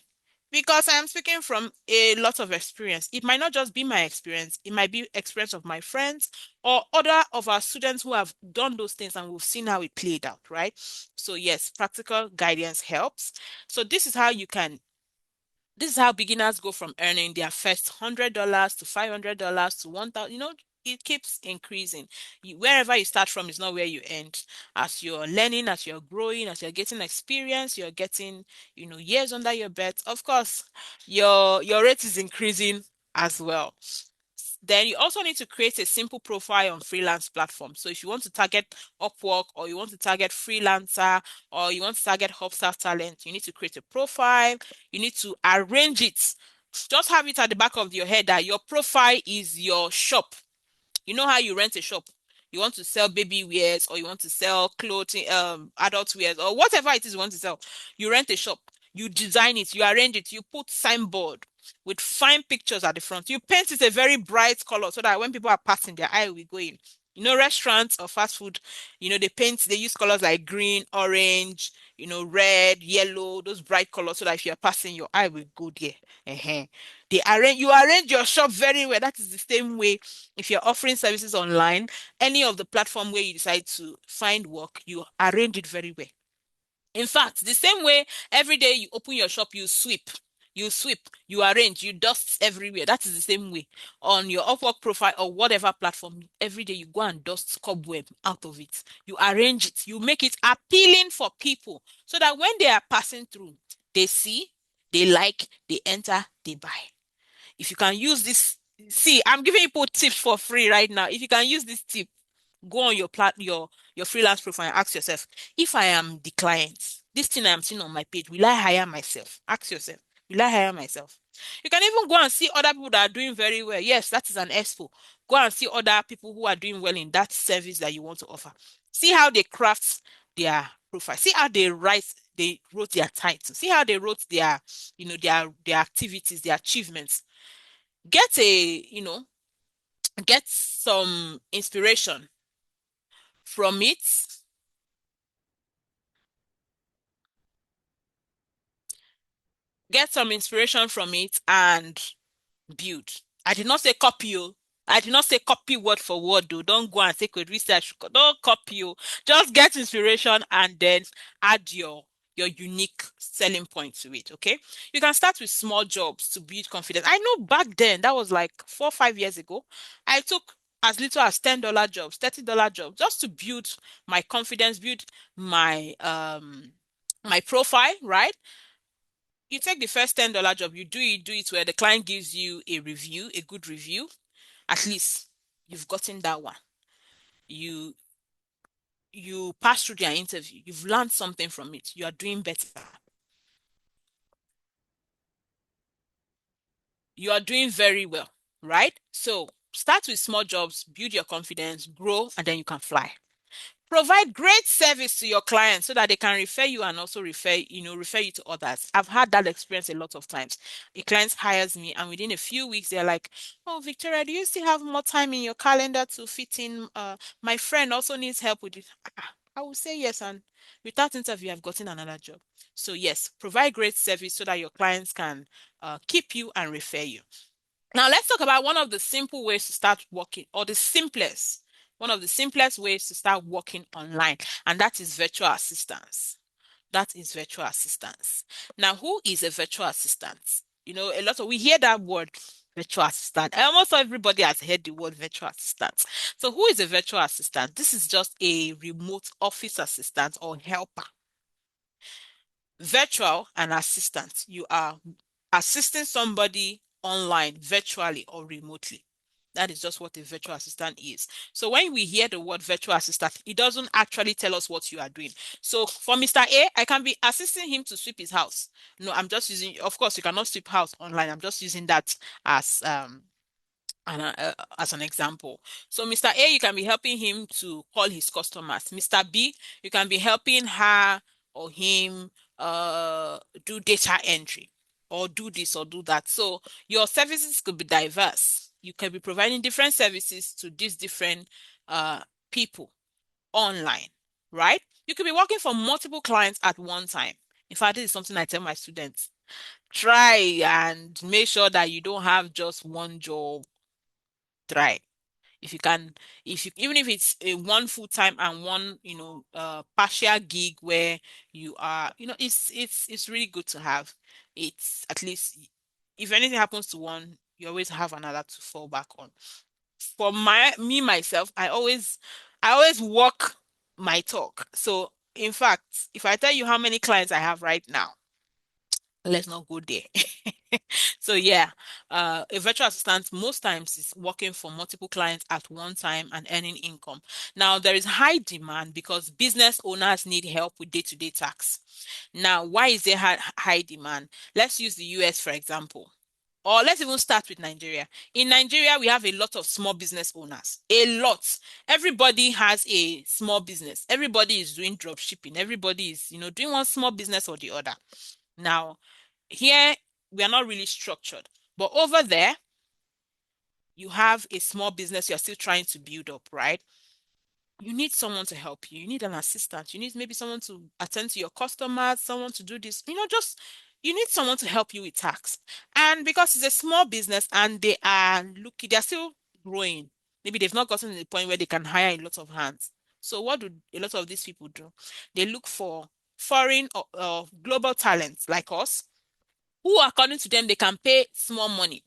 Because I am speaking from a lot of experience. It might not just be my experience, it might be experience of my friends or other of our students who have done those things and we've seen how it played out, right? So yes, practical guidance helps. So this is how beginners go from earning their first $100 to $500 to 1,000. It keeps increasing. Wherever you start from is not where you end. As you're learning, as you're growing, as you're getting experience, you're getting, years under your belt. Of course, your rate is increasing as well. Then you also need to create a simple profile on freelance platforms. So if you want to target Upwork, or you want to target freelancer, or you want to target Hubstaff talent, you need to create a profile. You need to arrange it. Just have it at the back of your head that your profile is your shop. You know how you rent a shop? You want to sell baby wears, or you want to sell clothing, adult wears, or whatever it is you want to sell. You rent a shop, you design it, you arrange it, you put signboard with fine pictures at the front. You paint it a very bright color so that when people are passing, their eye will go in. Restaurants or fast food, they use colors like green, orange, red, yellow, those bright colors so that if you're passing, your eye will go there. uh you arrange your shop very well. That is the same way if you're offering services online, any of the platform where you decide to find work, you arrange it very well. In fact, the same way every day you open your shop, you arrange, you dust everywhere. That is the same way on your Upwork profile or whatever platform. Every day you go and dust cobweb out of it. You arrange it, you make it appealing for people so that when they are passing through, they see, they like, they enter, they buy. If you can use this, see, I'm giving people tips for free right now. If you can use this tip, go on your freelance profile and ask yourself, if I am the client, this thing I'm seeing on my page, will I hire myself? Ask yourself, will I hire myself? You can even go and see other people that are doing very well. Yes, that is an expo. Go and see other people who are doing well in that service that you want to offer. See how they craft their profile. See how they wrote their title. See how they wrote their activities, their achievements. Get some inspiration from it. Get some inspiration from it and build. I did not say copy you. I did not say copy word for word though. Don't go and take a research. Don't copy you. Just get inspiration and then add your unique selling point to it. Okay. You can start with small jobs to build confidence. I know back then, that was like 4 or 5 years ago, I took as little as $10 jobs, $30 jobs, just to build my confidence, build my profile, right? You take the first $10 job, you do it where the client gives you a review, a good review. At least you've gotten that one. You you pass through their interview. You've learned something from it. You are doing better. You are doing very well, right? So start with small jobs, build your confidence, grow, and then you can fly. Provide great service to your clients so that they can refer you and also refer you to others. I've had that experience a lot of times. A client hires me and within a few weeks they're like, "Oh, Victoria, do you still have more time in your calendar to fit in? My friend also needs help with it." I will say yes, and without interview, I've gotten another job. So yes, provide great service so that your clients can keep you and refer you. Now, let's talk about one of the simple ways to start working, or one of the simplest ways to start working online, and that is virtual assistance. That is virtual assistance. Now, who is a virtual assistant? We hear that word virtual assistant. Almost everybody has heard the word virtual assistant. So, who is a virtual assistant? This is just a remote office assistant or helper. Virtual and assistant. You are assisting somebody online, virtually or remotely. That is just what a virtual assistant is. So when we hear the word virtual assistant, it doesn't actually tell us what you are doing. So for Mr. A, I can be assisting him to sweep his house. No, I'm just using, of course, you cannot sweep house online. I'm just using that as as an example. So Mr. A, you can be helping him to call his customers. Mr. B, you can be helping her or him do data entry or do this or do that. So your services could be diverse. You can be providing different services to these different people online, right? You could be working for multiple clients at one time. In fact, this is something I tell my students. Try and make sure that you don't have just one job. Try if you can, if you even if it's a one full time and one partial gig where you are, it's really good to have. It's at least, if anything happens to one, you always have another to fall back on. For myself, I always walk my talk. So in fact, if I tell you how many clients I have right now, let's not go there. So yeah, a virtual assistant most times is working for multiple clients at one time and earning income. Now there is high demand because business owners need help with day-to-day tasks. Now, why is there high demand? Let's use the US for example. Or let's even start with Nigeria. In Nigeria, we have a lot of small business owners. A lot. Everybody has a small business. Everybody is doing drop shipping. Everybody is, doing one small business or the other. Now, here we are not really structured. But over there, you have a small business you're still trying to build up, right? You need someone to help you. You need an assistant. You need maybe someone to attend to your customers, someone to do this. Just you need someone to help you with tax. And because it's a small business and they're still growing. Maybe they've not gotten to the point where they can hire a lot of hands. So what do a lot of these people do? They look for foreign or global talents like us, who according to them they can pay small money.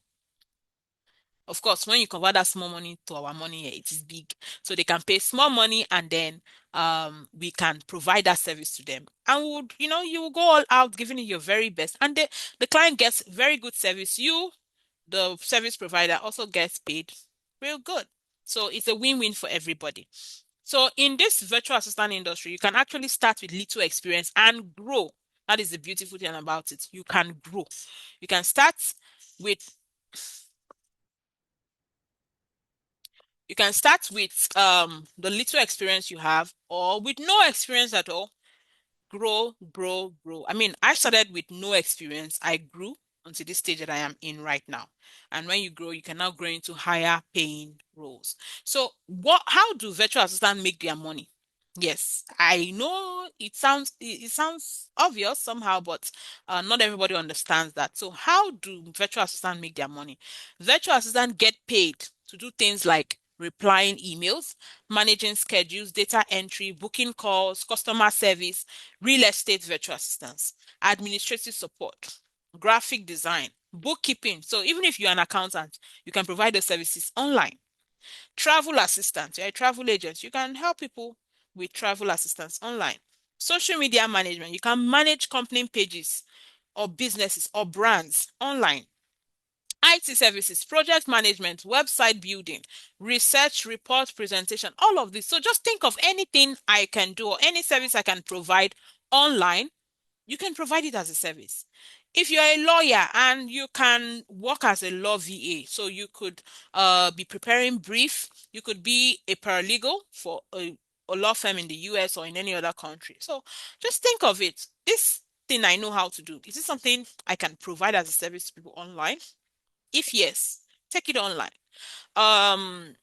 Of course, when you convert that small money to our money here, it is big. So they can pay small money and then we can provide that service to them. And you will go all out giving it your very best. And the client gets very good service. You, the service provider, also gets paid real good. So it's a win-win for everybody. So in this virtual assistant industry, you can actually start with little experience and grow. That is the beautiful thing about it. You can grow. You can start with You can start with the little experience you have or with no experience at all. Grow, grow, grow. I mean, I started with no experience. I grew until this stage that I am in right now. And when you grow, you can now grow into higher paying roles. So how do virtual assistants make their money? Yes, I know it sounds obvious somehow, but not everybody understands that. So how do virtual assistants make their money? Virtual assistants get paid to do things like replying emails, managing schedules, data entry, booking calls, customer service, real estate virtual assistants, administrative support, graphic design, bookkeeping. So even if you're an accountant, you can provide those services online. Travel assistant, you're a travel agent, you can help people with travel assistance online. Social media management, you can manage company pages or businesses or brands online. IT services, project management, website building, research, report, presentation, all of this. So just think of anything I can do or any service I can provide online, you can provide it as a service. If you're a lawyer and you can work as a law VA, so you could be preparing brief, you could be a paralegal for a law firm in the US or in any other country. So just think of it. This thing I know how to do, is this something I can provide as a service to people online? If yes, take it online. Um,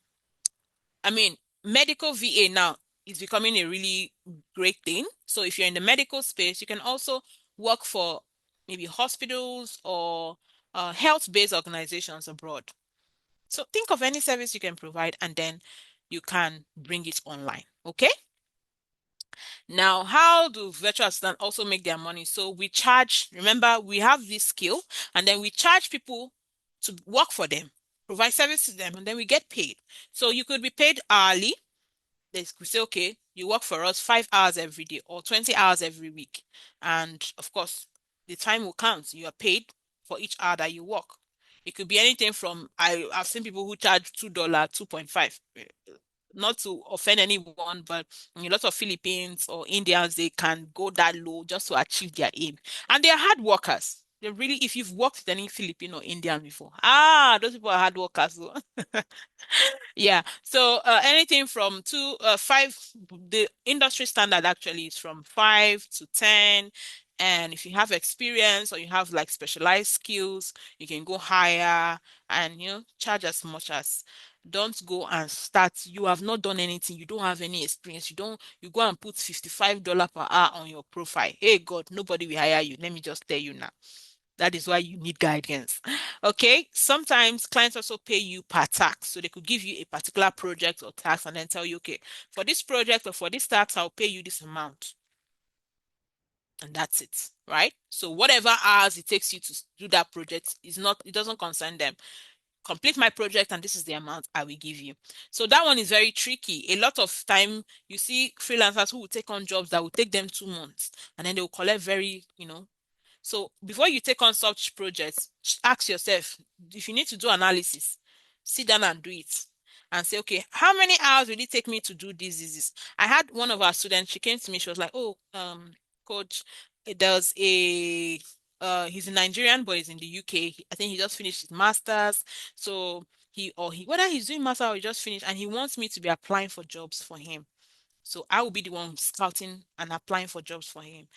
I mean, medical VA now is becoming a really great thing. So if you're in the medical space, you can also work for maybe hospitals or health-based organizations abroad. So think of any service you can provide and then you can bring it online. Okay? Now, how do virtual assistants also make their money? So we charge, remember, we have this skill and then we charge people to work for them, provide service to them, and then we get paid. So you could be paid hourly. They could say, okay, you work for us 5 hours every day or 20 hours every week. And of course, the time will count. You are paid for each hour that you work. It could be anything from I've seen people who charge $2, 2.5. Not to offend anyone, but a lot of Philippines or Indians, they can go that low just to achieve their aim. And they are hard workers. They really, if you've worked with any Filipino or Indian before, those people are hard workers. So. Yeah. So anything from five, the industry standard actually is from 5 to 10. And if you have experience or you have like specialized skills, you can go higher and charge as much as. Don't go and start. You have not done anything. You don't have any experience. You go and put $55 per hour on your profile. Hey God, nobody will hire you. Let me just tell you now. That is why you need guidance. Okay. Sometimes clients also pay you per tax. So they could give you a particular project or tax and then tell you, okay, for this project or for this tax, I'll pay you this amount. And that's it. Right? So whatever hours it takes you to do that project it doesn't concern them. Complete my project and this is the amount I will give you. So that one is very tricky. A lot of time you see freelancers who will take on jobs that will take them 2 months and then they will collect so before you take on such projects, ask yourself, if you need to do analysis, sit down and do it and say, okay, how many hours will it take me to do this? I had one of our students, she came to me, she was like, oh, coach, there's a He's a Nigerian, but he's in the UK. I think he just finished his master's. So whether he's doing master or he just finished, and he wants me to be applying for jobs for him. So I will be the one scouting and applying for jobs for him.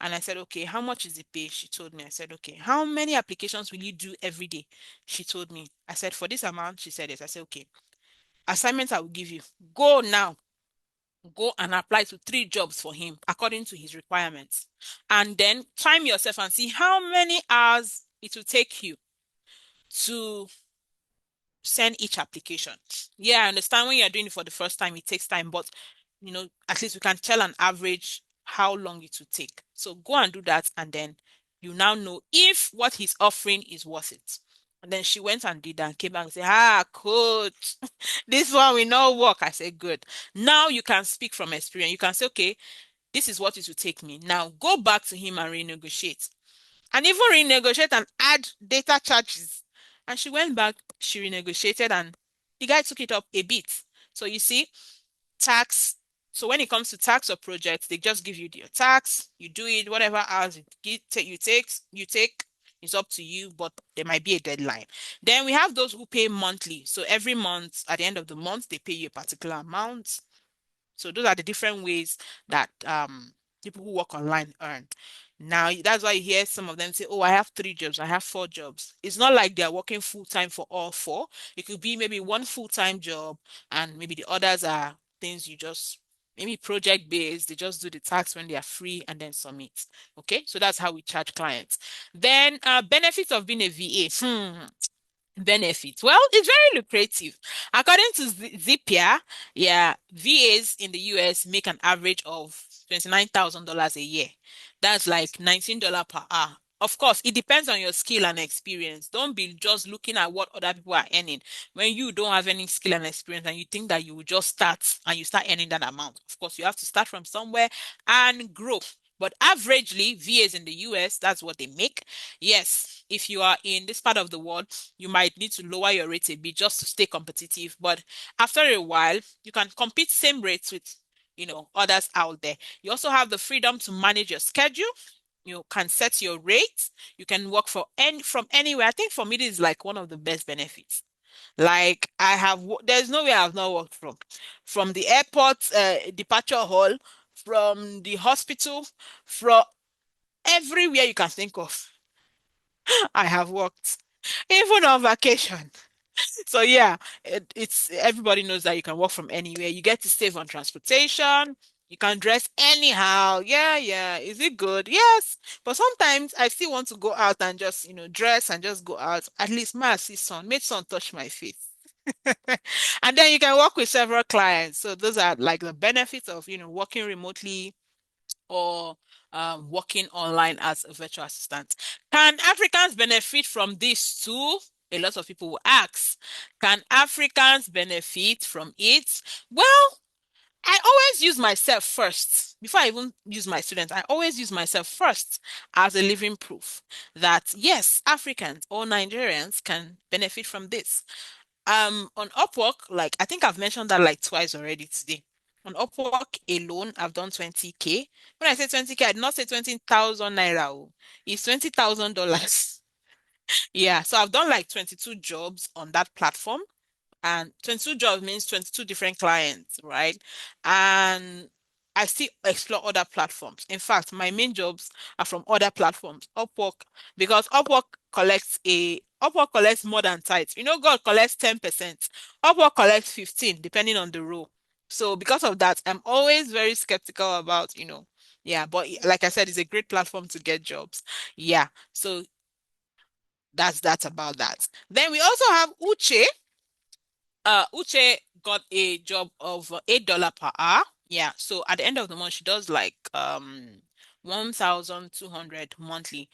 And I said, okay, how much is the pay? She told me. I said, okay, how many applications will you do every day? She told me. I said, for this amount, she said yes. I said, okay, assignments I will give you. Go now. Go and apply to 3 jobs for him according to his requirements. And then time yourself and see how many hours it will take you to send each application. Yeah, I understand when you're doing it for the first time, it takes time, but at least we can tell an average how long it will take. So go and do that, and then you now know if what he's offering is worth it. And then she went and did that and came back and said, coach, this one will not work. I said, good. Now you can speak from experience. You can say, okay, this is what it will take me. Now go back to him and renegotiate and even renegotiate and add data charges. And she went back, she renegotiated, and the guy took it up a bit. So you see, tax. So when it comes to tax or projects, they just give you your tax, you do it, whatever hours you take, it's up to you, but there might be a deadline. Then we have those who pay monthly. So every month, at the end of the month, they pay you a particular amount. So those are the different ways that people who work online earn. Now that's why you hear some of them say, "Oh, I have 3 jobs, I have 4 jobs." It's not like they're working full time for all four. It could be maybe one full-time job, and maybe the others are things you just maybe project based. They just do the tax when they are free and then submit. Okay, so that's how we charge clients. Then benefits of being a VA. Benefits. Well, it's very lucrative. According to Zipia, yeah, VAs in the US make an average of $29,000 a year. That's like $19 per hour. Of course, it depends on your skill and experience. Don't be just looking at what other people are earning. When you don't have any skill and experience and you think that you will just start and you start earning that amount. Of course, you have to start from somewhere and grow. But averagely, VAs in the US, that's what they make. Yes, if you are in this part of the world, you might need to lower your rates a bit just to stay competitive. But after a while, you can compete same rates with, others out there. You also have the freedom to manage your schedule. You can set your rates. You can work from anywhere. I think for me, this is like one of the best benefits. Like there's no way I've not worked from the airport, departure hall, from the hospital, from everywhere you can think of. I have worked, even on vacation. So yeah, it's everybody knows that you can work from anywhere. You get to save on transportation. You can dress anyhow. Yeah, yeah. Is it good? Yes. But sometimes I still want to go out and just, dress and just go out. At least my see sun, make sun touch my face. And then you can work with several clients. So those are like the benefits of, working remotely or working online as a virtual assistant. Can Africans benefit from this too? A lot of people will ask, can Africans benefit from it? Well, I always use myself first. Before I even use my students, I always use myself first as a living proof that yes, Africans or Nigerians can benefit from this. On Upwork, like I think I've mentioned that like twice already today. On Upwork alone, I've done 20K. When I say 20K, I did not say 20,000 naira. Oh. It's $20,000. Yeah, so I've done like 22 jobs on that platform, and 22 jobs means 22 different clients, right? And I still explore other platforms. In fact, my main jobs are from other platforms. Because Upwork collects more than tithes. God collects 10%. Upwork collects 15, depending on the role. So because of that, I'm always very skeptical about, yeah, but like I said, it's a great platform to get jobs. Yeah. So that's about that. Then we also have Uche. Uche got a job of $8 per hour. Yeah, so at the end of the month, she does like 1,200 monthly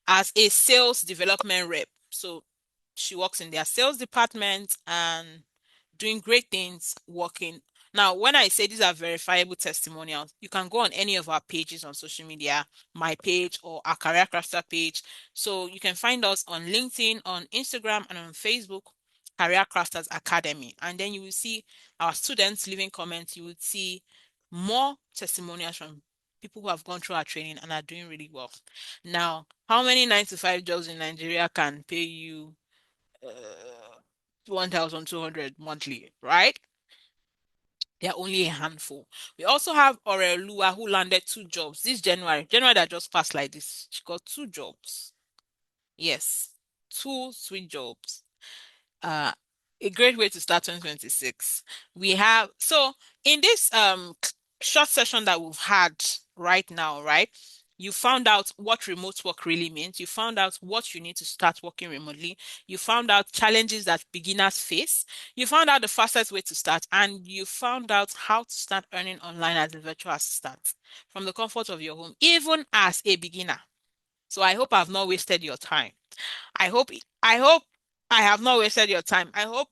as a sales development rep. So she works in their sales department and doing great things working. Now, when I say these are verifiable testimonials, you can go on any of our pages on social media, my page or our Career Crafter page. So you can find us on LinkedIn, on Instagram, and on Facebook, Career Crafters Academy. And then you will see our students leaving comments. You would see more testimonials from people who have gone through our training and are doing really well. Now, how many 9 to 5 jobs in Nigeria can pay you 1,200 monthly, right? There are only a handful. We also have Orelua who landed 2 jobs this January. January that just passed like this. She got 2 jobs. Yes, two sweet jobs. uh a great way to start 2026. We have so in this short session that we've had right now, right? You found out what remote work really means. You found out what you need to start working remotely. You found out challenges that beginners face. You found out the fastest way to start, and you found out how to start earning online as a virtual assistant from the comfort of your home, even as a beginner. So I hope I've not wasted your time. I hope I hope I have not wasted your time. I hope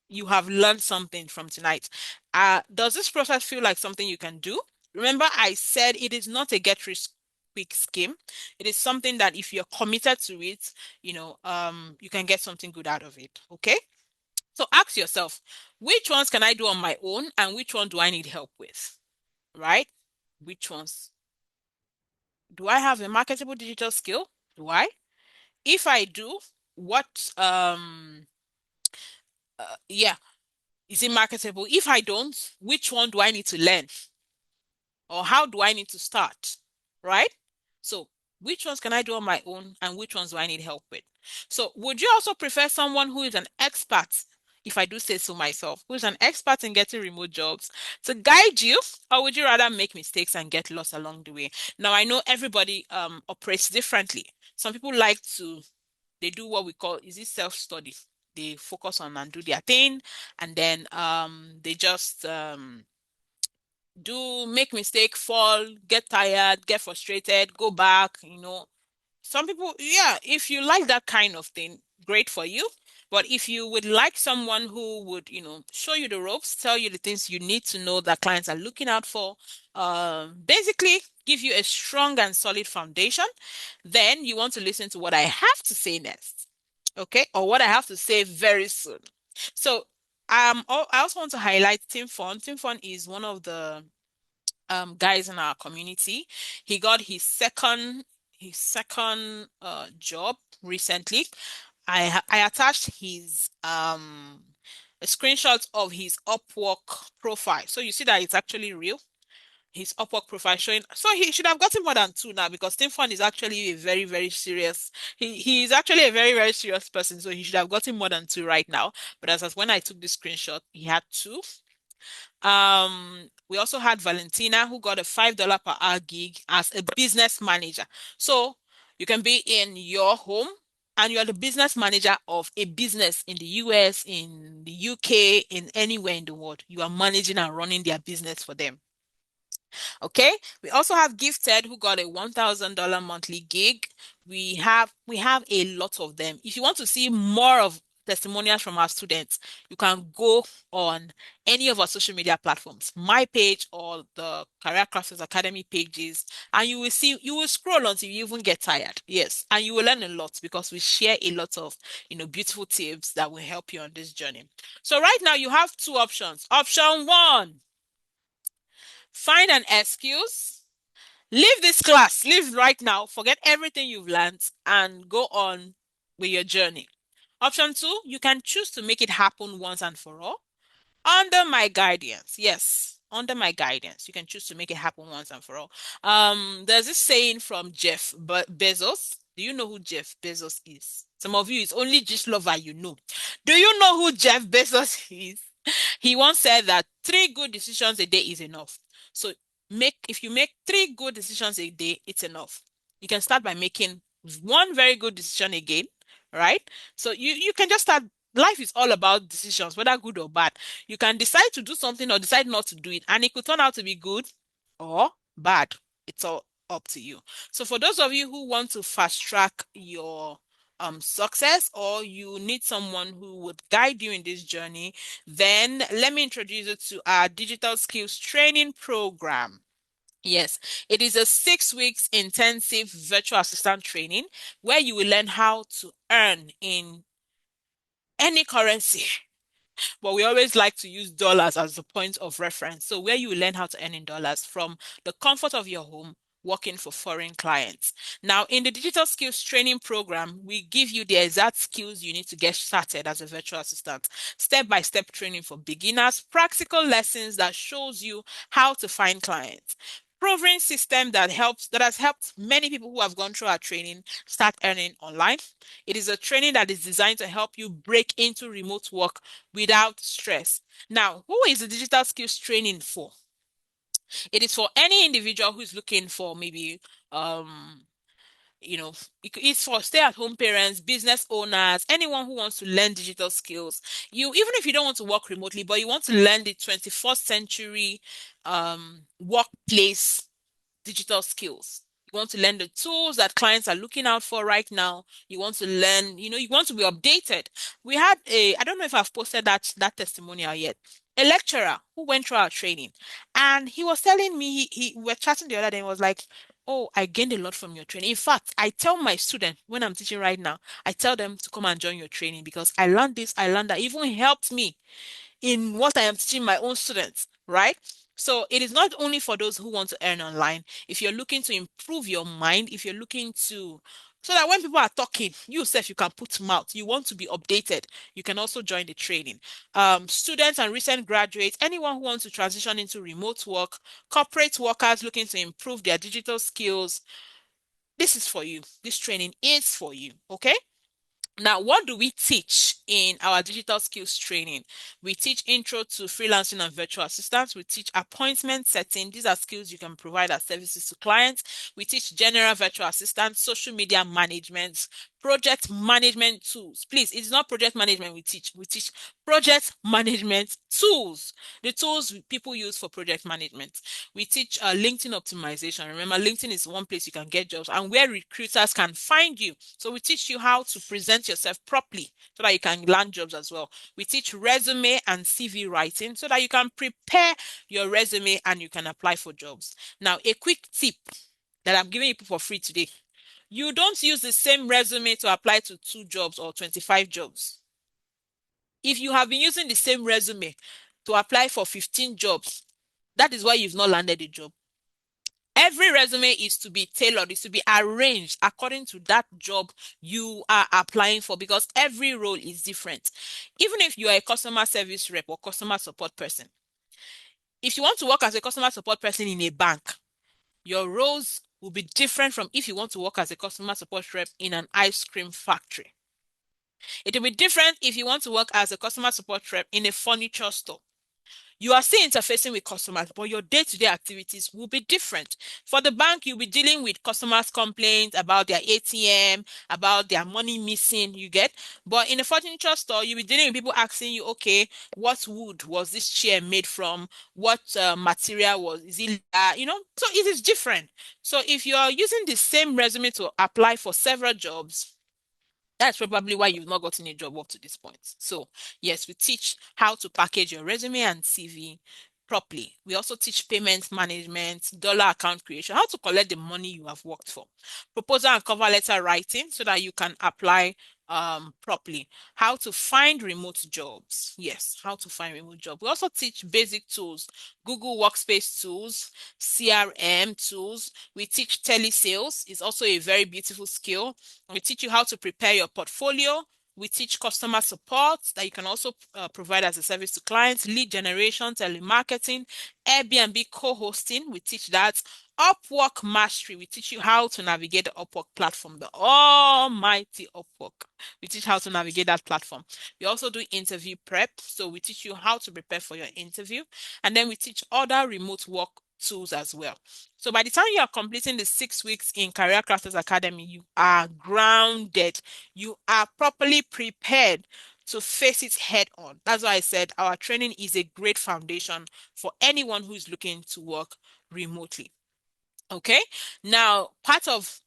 you have learned something from tonight. Does this process feel like something you can do? Remember, I said it is not a get rich quick scheme. It is something that if you're committed to it, you can get something good out of it. Okay? So ask yourself, which ones can I do on my own and which one do I need help with? Right? Which ones? Do I have a marketable digital skill? Do I? If I do, what yeah, is it marketable? If I don't, which one do I need to learn? Or how do I need to start? Right? So, which ones can I do on my own and which ones do I need help with? So, would you also prefer someone who is an expert, if I do say so myself, who is an expert in getting remote jobs to guide you, or would you rather make mistakes and get lost along the way? Now, I know everybody operates differently. Some people like to they do what we call is it self-study. They focus on and do their thing, and then they just do make mistake, fall, get tired, get frustrated, go back, Some people, yeah, if you like that kind of thing, great for you. But if you would like someone who would, show you the ropes, tell you the things you need to know that clients are looking out for, basically give you a strong and solid foundation, then you want to listen to what I have to say next. Okay? Or what I have to say very soon. So, I also want to highlight Tim Fon. Tim Fon is one of the guys in our community. He got his second job recently. I attached his a screenshot of his Upwork profile. So you see that it's actually real. His Upwork profile showing. So he should have gotten more than two now because Tim Fun is actually a very, very serious. He is actually a very, very serious person. So he should have gotten more than two right now. But as when I took the screenshot, he had two. We also had Valentina who got a $5 per hour gig as a business manager. So you can be in your home and you're the business manager of a business in the US, in the UK, in anywhere in the world. You are managing and running their business for them. Okay. We also have Gifted who got a $1,000 monthly gig. We have a lot of them. If you want to see more of testimonials from our students, you can go on any of our social media platforms, my page or the Career Crafters Academy pages, and you will scroll until you even get tired. Yes, and you will learn a lot because we share a lot of, beautiful tips that will help you on this journey. So right now you have two options. Option one, find an excuse. Leave this class, leave right now, forget everything you've learned, and go on with your journey. Option two, you can choose to make it happen once and for all under my guidance. Yes, under my guidance, you can choose to make it happen once and for all. There's this saying from Jeff Bezos. Do you know who Jeff Bezos is? Some of you, it's only Gist Lover you know. Do you know who Jeff Bezos is? He once said that 3 good decisions a day is enough. So if you make 3 good decisions a day, it's enough. You can start by making one very good decision again, right? So you can just start. Life is all about decisions, whether good or bad. You can decide to do something or decide not to do it, and it could turn out to be good or bad. It's all up to you. So for those of you who want to fast track your success, or you need someone who would guide you in this journey, then let me introduce you to our digital skills training program. Yes, it is a 6 weeks intensive virtual assistant training where you will learn how to earn in any currency But we always like to use dollars as the point of reference. So where you learn how to earn in dollars from the comfort of your home, working for foreign clients. Now, in the digital skills training program, we give you the exact skills you need to get started as a virtual assistant. Step-by-step training for beginners, practical lessons that shows you how to find clients. Proven system that has helped many people who have gone through our training start earning online. It is a training that is designed to help you break into remote work without stress. Now, who is the digital skills training for? It is for any individual who is looking for maybe um you know, it's for stay-at-home parents, business owners, anyone who wants to learn digital skills. You, even if you don't want to work remotely, but you want to learn the 21st century workplace digital skills. You want to learn the tools that clients are looking out for right now. You want to learn, you want to be updated. We had I don't know if I've posted that testimonial yet. A lecturer who went through our training, and he was telling me we were chatting the other day and was like, "Oh, I gained a lot from your training. In fact, I tell my students when I'm teaching right now, I tell them to come and join your training because I learned this, I learned that. It even helped me in what I am teaching my own students, right? So it is not only for those who want to earn online. If you're looking to improve your mind, if you're looking to, so that when people are talking, you yourself, you can put mouth, you want to be updated, you can also join the training. Students and recent graduates, anyone who wants to transition into remote work, corporate workers looking to improve their digital skills, this is for you. This training is for you, okay? Now, what do we teach in our digital skills training? We teach intro to freelancing and virtual assistants. We teach appointment setting. These are skills you can provide as services to clients. We teach general virtual assistants, social media management, project management tools. Please, it's not project management we teach. We teach project management tools, the tools people use for project management. We teach LinkedIn optimization. Remember, LinkedIn is one place you can get jobs and where recruiters can find you. So we teach you how to present yourself properly so that you can land jobs as well. We teach resume and CV writing so that you can prepare your resume and you can apply for jobs. Now, a quick tip that I'm giving you for free today. You don't use the same resume to apply to 2 jobs or 25 jobs. If you have been using the same resume to apply for 15 jobs, that is why you've not landed a job. Every resume is to be tailored, is to be arranged according to that job you are applying for because every role is different. Even if you are a customer service rep or customer support person, if you want to work as a customer support person in a bank, your roles will be different from if you want to work as a customer support rep in an ice cream factory. It will be different if you want to work as a customer support rep in a furniture store. You are still interfacing with customers, but your day-to-day activities will be different. For the bank, you'll be dealing with customers' complaints about their ATM, about their money missing, you get. But in a furniture store, you'll be dealing with people asking you, okay, what wood was this chair made from? What material is it? So it is different. So if you are using the same resume to apply for several jobs, that's probably why you've not gotten a job up to this point. So, yes, we teach how to package your resume and CV properly. We also teach payment management, dollar account creation, how to collect the money you have worked for, proposal and cover letter writing so that you can apply properly, how to find remote jobs. Yes, how to find remote jobs. We also teach basic tools, Google Workspace tools, CRM tools. We teach telesales. It's also a very beautiful skill. We teach you how to prepare your portfolio. We teach customer support that you can also provide as a service to clients, lead generation, telemarketing, Airbnb co-hosting. We teach that. Upwork mastery. We teach you how to navigate the Upwork platform, the almighty Upwork. We teach how to navigate that platform. We also do interview prep. So we teach you how to prepare for your interview. And then we teach other remote work tools as well. So by the time you are completing the 6 weeks in Career Crafters Academy, you are grounded. You are properly prepared to face it head on. That's why I said our training is a great foundation for anyone who is looking to work remotely. Okay. Now,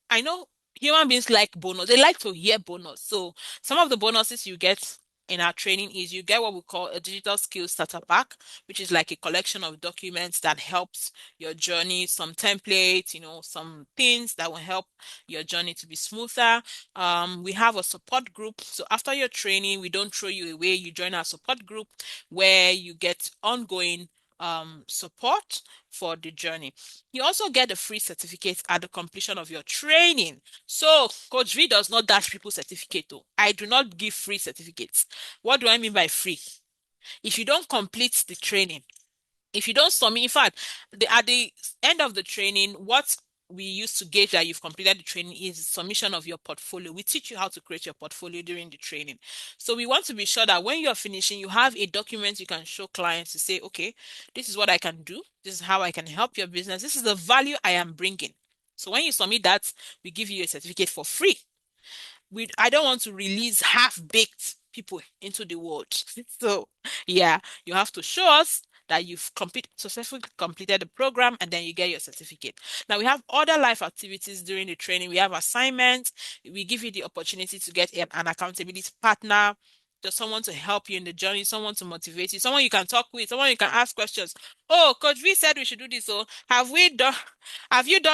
I know human beings like bonus. They like to hear bonus. So some of the bonuses you get in our training is you get what we call a digital skills starter pack, which is like a collection of documents that helps your journey, some templates, some things that will help your journey to be smoother. We have a support group. So after your training, we don't throw you away. You join our support group where you get ongoing support for the journey. You also get a free certificate at the completion of your training. So Coach V does not dash people certificate though. I do not give free certificates. What do I mean by free? If you don't complete the training, if you don't submit, in fact, at the end of the training, what we use to gauge that you've completed the training is submission of your portfolio. We teach you how to create your portfolio during the training. So we want to be sure that when you're finishing, you have a document you can show clients to say, okay, this is what I can do. This is how I can help your business. This is the value I am bringing. So when you submit that, we give you a certificate for free. I don't want to release half-baked people into the world. So yeah, you have to show us that you've successfully completed the program and then you get your certificate. Now we have other life activities during the training. We have assignments. We give you the opportunity to get an accountability partner, just someone to help you in the journey, someone to motivate you, someone you can talk with, someone you can ask questions. Oh, Coach V said we should do this. So have you done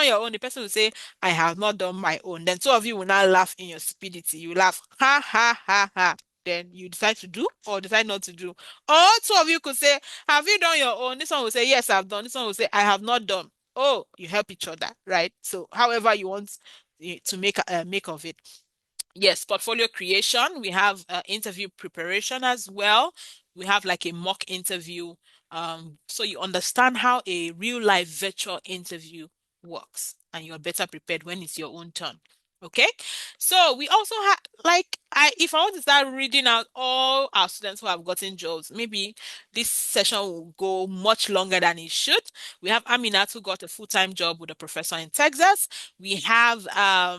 your own? The person will say, I have not done my own. Then two of you will now laugh in your stupidity. You laugh, ha, ha, ha, ha. Then you decide to do or decide not to do. Or two of you could say, have you done your own? This one will say, yes, I've done. This one will say, I have not done. Oh, you help each other, right? So however you want to make of it. Yes, portfolio creation. We have interview preparation as well. We have like a mock interview. So you understand how a real life virtual interview works and you're better prepared when it's your own turn. Okay. So we also have like if I want to start reading out all our students who have gotten jobs, maybe this session will go much longer than it should. We have Aminat who got a full-time job with a professor in Texas. We have a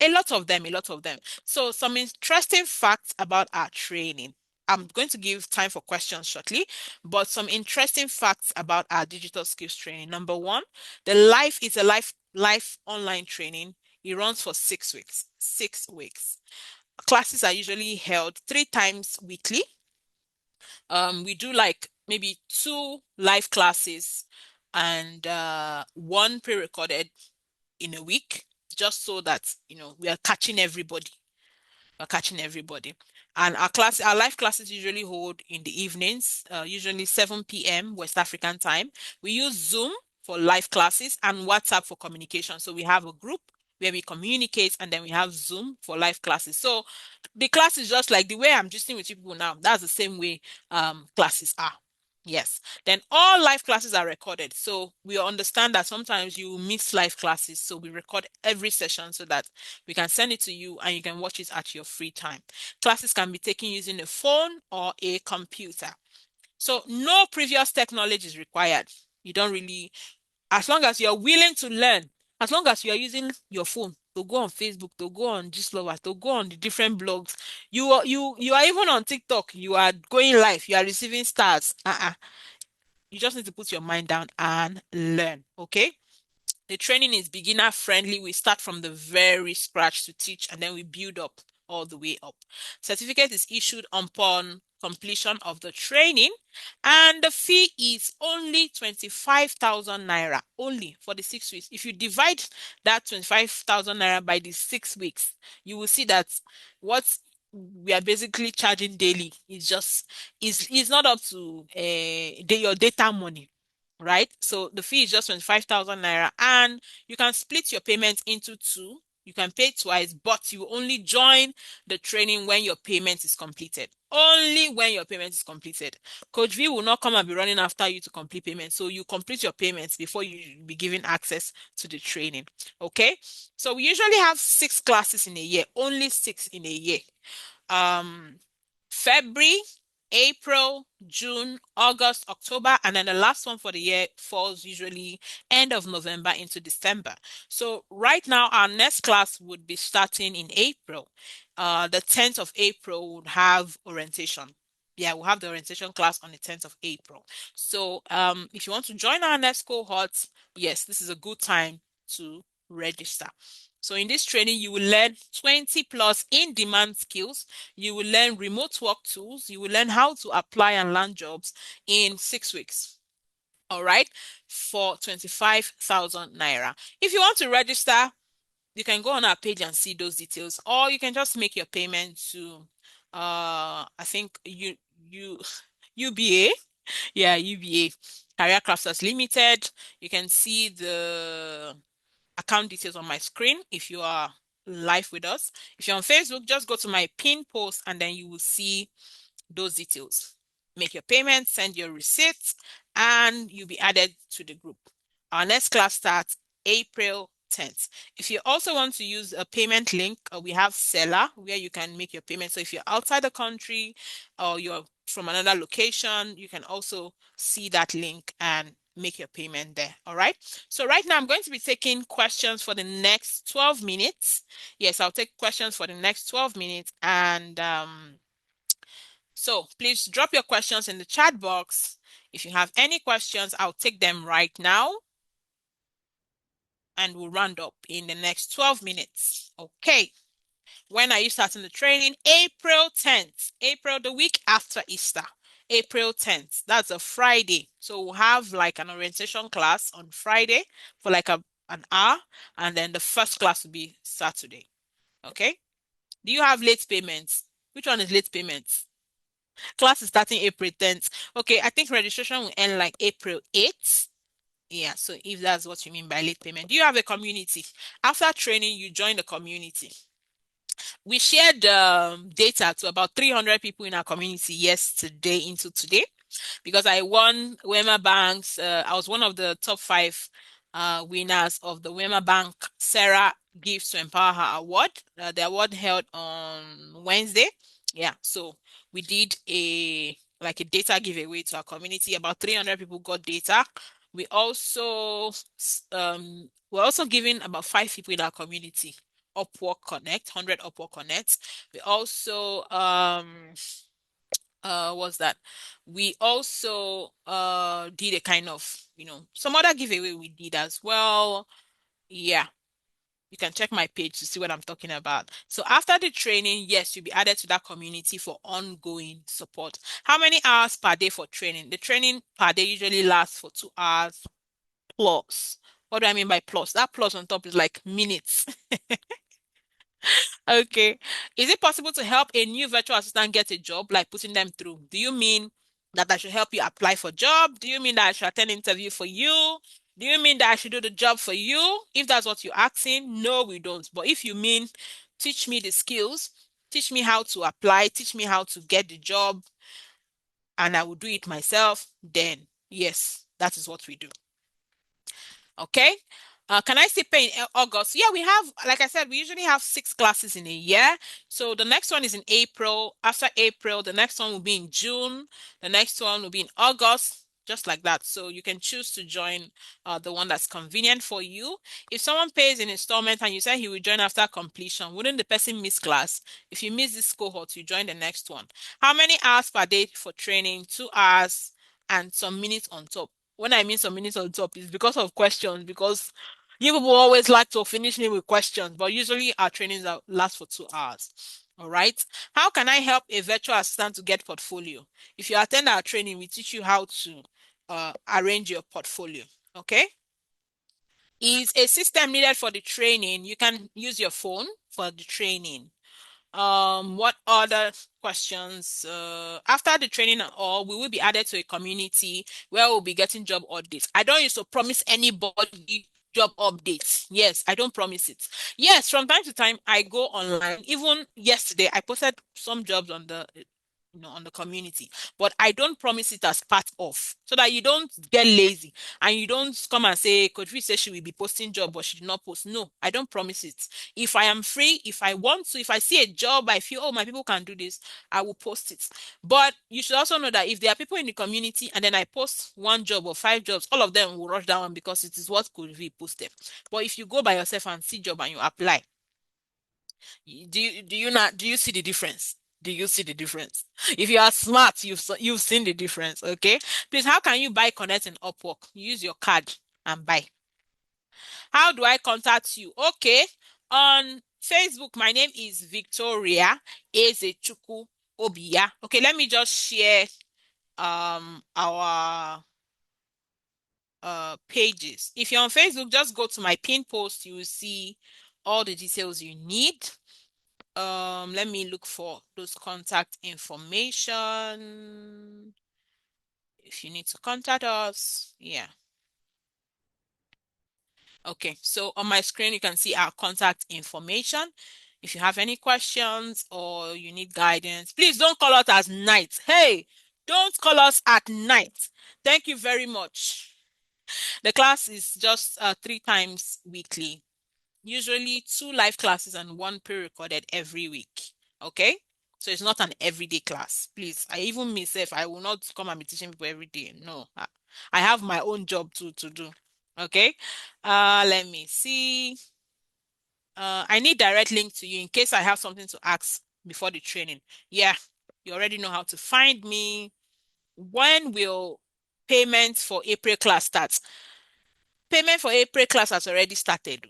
lot of them, a lot of them. So some interesting facts about our training. I'm going to give time for questions shortly, but some interesting facts about our digital skills training. Number one, the life is a life online training. It runs for 6 weeks. 6 weeks. Classes are usually held 3 times weekly. We do like maybe 2 live classes and one pre-recorded in a week, just so that we are catching everybody. We're catching everybody. And our live classes usually hold in the evenings, usually 7 p.m. West African time. We use Zoom for live classes and WhatsApp for communication. So we have a group where we communicate and then we have Zoom for live classes. So the class is just like the way I'm just with people now. That's the same way classes are. Yes. Then all live classes are recorded. So we understand that sometimes you miss live classes. So we record every session so that we can send it to you and you can watch it at your free time. Classes can be taken using a phone or a computer. So no previous technology is required. You don't really, as long as you're willing to learn, as long as you are using your phone to go on Facebook, to go on Gislover, to go on the different blogs, you are even on TikTok, you are going live, you are receiving stars. You just need to put your mind down and learn. Okay. The training is beginner friendly. We start from the very scratch to teach and then we build up all the way up. Certificate is issued upon completion of the training and the fee is only 25,000 naira only for the 6 weeks. If you divide that 25,000 naira by the 6 weeks, you will see that what we are basically charging daily is not up to your data money, right? So the fee is just 25,000 naira and you can split your payment into two. You can pay twice, but you only join the training when your payment is completed. Only when your payment is completed. Coach V will not come and be running after you to complete payment. So you complete your payments before you be given access to the training. Okay. So we usually have 6 classes in a year, only 6 in a year. February, April, June, August, October, and then the last one for the year falls usually end of November into December. So right now, our next class would be starting in April. The 10th of April would have orientation. Yeah, we'll have the orientation class on the 10th of April. So if you want to join our next cohort, yes, this is a good time to register. So in this training, you will learn 20 plus in-demand skills. You will learn remote work tools. You will learn how to apply and land jobs in 6 weeks. All right, for 25,000 naira. If you want to register, you can go on our page and see those details, or you can just make your payment to I think you UBA. Yeah, UBA, Career Crafters Limited. You can see the account details on my screen if you are live with us. If you're on Facebook, just go to my pin post and then you will see those details. Make your payment, send your receipts, and you'll be added to the group. Our next class starts April 10th. If you also want to use a payment link, we have Seller where you can make your payment. So if you're outside the country or you're from another location, you can also see that link and make your payment there. All right. So right now I'm going to be taking questions for the next 12 minutes. Yes, I'll take questions for the next 12 minutes. And so please drop your questions in the chat box. If you have any questions, I'll take them right now and we'll round up in the next 12 minutes. Okay. When are you starting the training? April 10th. April, the week after Easter. April 10th. That's a Friday. So we'll have like an orientation class on Friday for like an hour. And then the first class will be Saturday. Okay. Do you have late payments? Which one is late payments? Class is starting April 10th. Okay, I think registration will end like April 8th. Yeah, so if that's what you mean by late payment. Do you have a community? After training, you join the community. We shared data to about 300 people in our community yesterday into today because I won Wema Bank's. I was one of the top five winners of the Wema Bank Sarah Gives to Empower Her Award. The award held on Wednesday. Yeah, so we did a data giveaway to our community. About 300 people got data. We're also giving about 5 people in our community Upwork Connect, 100 Upwork Connect. We also what's that? We also did a kind of, some other giveaway we did as well. Yeah. You can check my page to see what I'm talking about. So after the training, yes, you'll be added to that community for ongoing support. How many hours per day for training? The training per day usually lasts for 2 hours plus. What do I mean by plus? That plus on top is like minutes. Okay. Is it possible to help a new virtual assistant get a job, like putting them through? Do you mean that I should help you apply for job? Do you mean that I should attend interview for you? Do you mean that I should do the job for you? If that's what you're asking, no, we don't. But if you mean teach me the skills, teach me how to apply, teach me how to get the job, and I will do it myself, then yes, that is what we do. Okay. Can I still pay in August? Yeah, we have, like I said, we usually have 6 classes in a year. So the next one is in April. After April, the next one will be in June. The next one will be in August, just like that. So you can choose to join the one that's convenient for you. If someone pays in installment and you say he will join after completion, wouldn't the person miss class? If you miss this cohort, you join the next one. How many hours per day for training? 2 hours and some minutes on top. When I mean some minutes on top, is because of questions, because you people always like to finish me with questions, but usually our trainings last for 2 hours. All right. How can I help a virtual assistant to get portfolio? If you attend our training, we teach you how to arrange your portfolio. Okay. Is a system needed for the training? You can use your phone for the training. What other questions? After the training and all, we will be added to a community where we'll be getting job updates. I don't used to promise anybody job updates. Yes, I don't promise it. Yes, from time to time I go online. Even yesterday, I posted some jobs on the community, but I don't promise it as part of, so that you don't get lazy and you don't come and say Coach V says she will be posting job but she did not post. No, I don't promise it. If I am free, if I want to, if I see a job I feel, oh, my people can do this, I will post it. But you should also know that if there are people in the community and then I post one job or 5 jobs, all of them will rush that one because it is what Coach V posted. But if you go by yourself and see job and you apply, do you see the difference? Do you see the difference? If you are smart, you've seen the difference. Okay. Please, how can you buy Connect and Upwork? Use your card and buy. How do I contact you? Okay. On Facebook, my name is Victoria Ezechukwu Obiya. Okay, let me just share our pages. If you're on Facebook, just go to my pin post. You will see all the details you need. Let me look for those contact information. If you need to contact us, yeah. Okay, so on my screen, you can see our contact information. If you have any questions or you need guidance, please don't call us at night. Hey, don't call us at night. Thank you very much. The class is just 3 times weekly, usually 2 live classes and one pre-recorded every week. Okay? So it's not an everyday class. Please, I even myself, I will not come and be teaching people every day. No, I have my own job to do. Okay? Let me see. I need direct link to you in case I have something to ask before the training. Yeah, you already know how to find me. When will payment for April class start? Payment for April class has already started.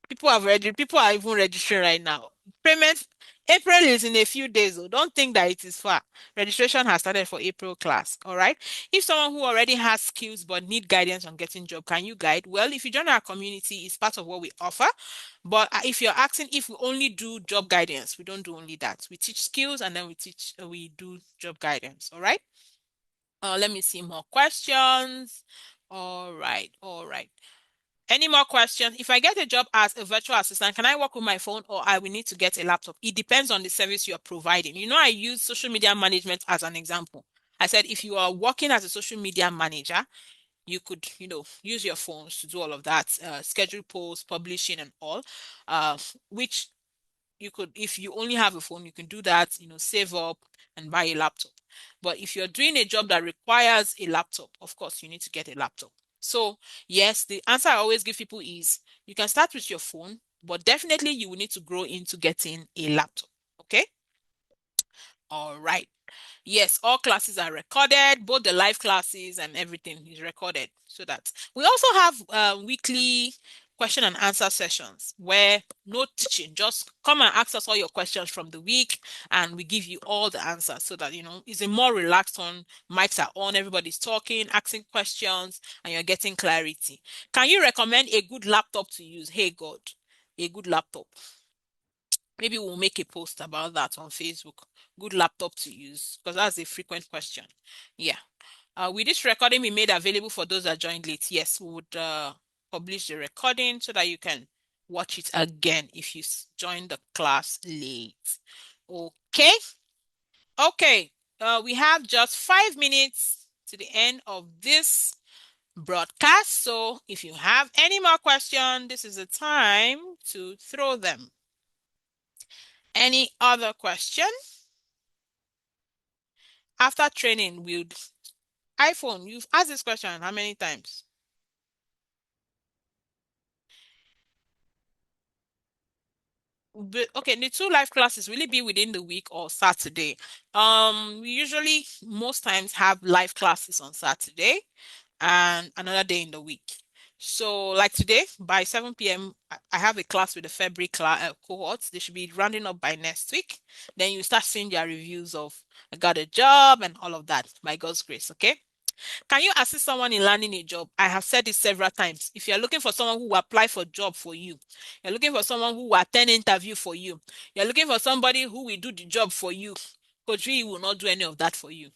People are even registering right now. Payment April is in a few days. Oh. Don't think that it is far. Registration has started for April class. All right. If someone who already has skills but need guidance on getting job, can you guide? Well, if you join our community, it's part of what we offer. But if you're asking if we only do job guidance, we don't do only that. We teach skills and then we do job guidance. All right. Let me see more questions. All right. All right. Any more questions? If I get a job as a virtual assistant, can I work with my phone or I will need to get a laptop? It depends on the service you're providing. You know, I use social media management as an example. I said if you are working as a social media manager, you could, use your phones to do all of that, schedule posts, publishing and all, which you could, if you only have a phone, you can do that, save up and buy a laptop. But if you're doing a job that requires a laptop, of course, you need to get a laptop. So, yes, the answer I always give people is you can start with your phone, but definitely you will need to grow into getting a laptop. Okay? All right. Yes, all classes are recorded, both the live classes and everything is recorded. So that we also have weekly question and answer sessions where no teaching, just come and ask us all your questions from the week and we give you all the answers so that it's a more relaxed one. Mics are on, everybody's talking, asking questions, and you're getting clarity. Can you recommend a good laptop to use? Hey God, a good laptop. Maybe we'll make a post about that on Facebook. Good laptop to use because that's a frequent question. Yeah. With this recording we made available for those that joined late. Yes, we would publish the recording so that you can watch it again if you joined the class late. Okay. Okay. We have just 5 minutes to the end of this broadcast. So if you have any more questions, this is the time to throw them. Any other question? After training, with iPhone, you've asked this question how many times? Okay, the 2 live classes, will it be within the week or Saturday? We usually most times have live classes on Saturday and another day in the week. So, like today, by 7 p.m., I have a class with the February cohorts. They should be rounding up by next week. Then you start seeing their reviews of I got a job and all of that by God's grace. Okay. Can you assist someone in landing a job? I have said this several times. If you're looking for someone who will apply for a job for you, you're looking for someone who will attend interview for you, you're looking for somebody who will do the job for you, Coach V will not do any of that for you.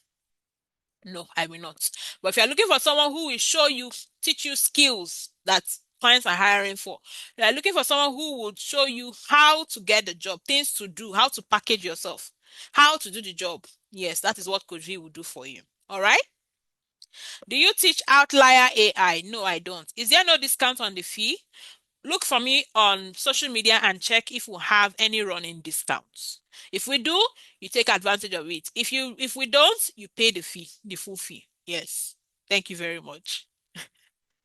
No, I will not. But if you're looking for someone who will show you, teach you skills that clients are hiring for, you're looking for someone who will show you how to get the job, things to do, how to package yourself, how to do the job. Yes, that is what Coach V will do for you. All right? Do you teach Outlier AI? No, I don't. Is there no discount on the fee? Look for me on social media and check if we have any running discounts. If we do, you take advantage of it. If we don't, you pay the fee, the full fee. Yes. Thank you very much.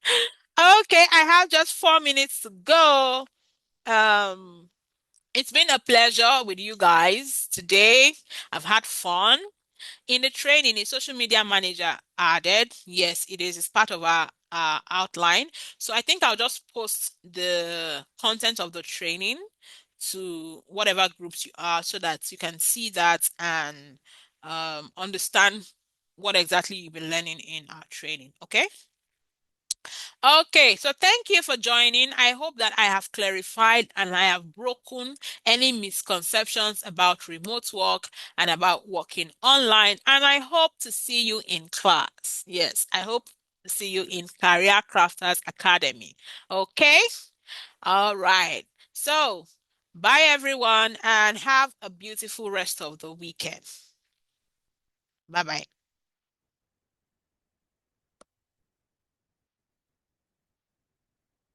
Okay, I have just 4 minutes to go. Um, it's been a pleasure with you guys today. I've had fun. In the training, a social media manager added, yes, it is. It's part of our outline. So I think I'll just post the content of the training to whatever groups you are so that you can see that and understand what exactly you've been learning in our training. Okay? Okay, so thank you for joining. I hope that I have clarified and I have broken any misconceptions about remote work and about working online. And I hope to see you in class. Yes, I hope to see you in Career Crafters Academy. Okay? All right. So, bye everyone and have a beautiful rest of the weekend. Bye bye.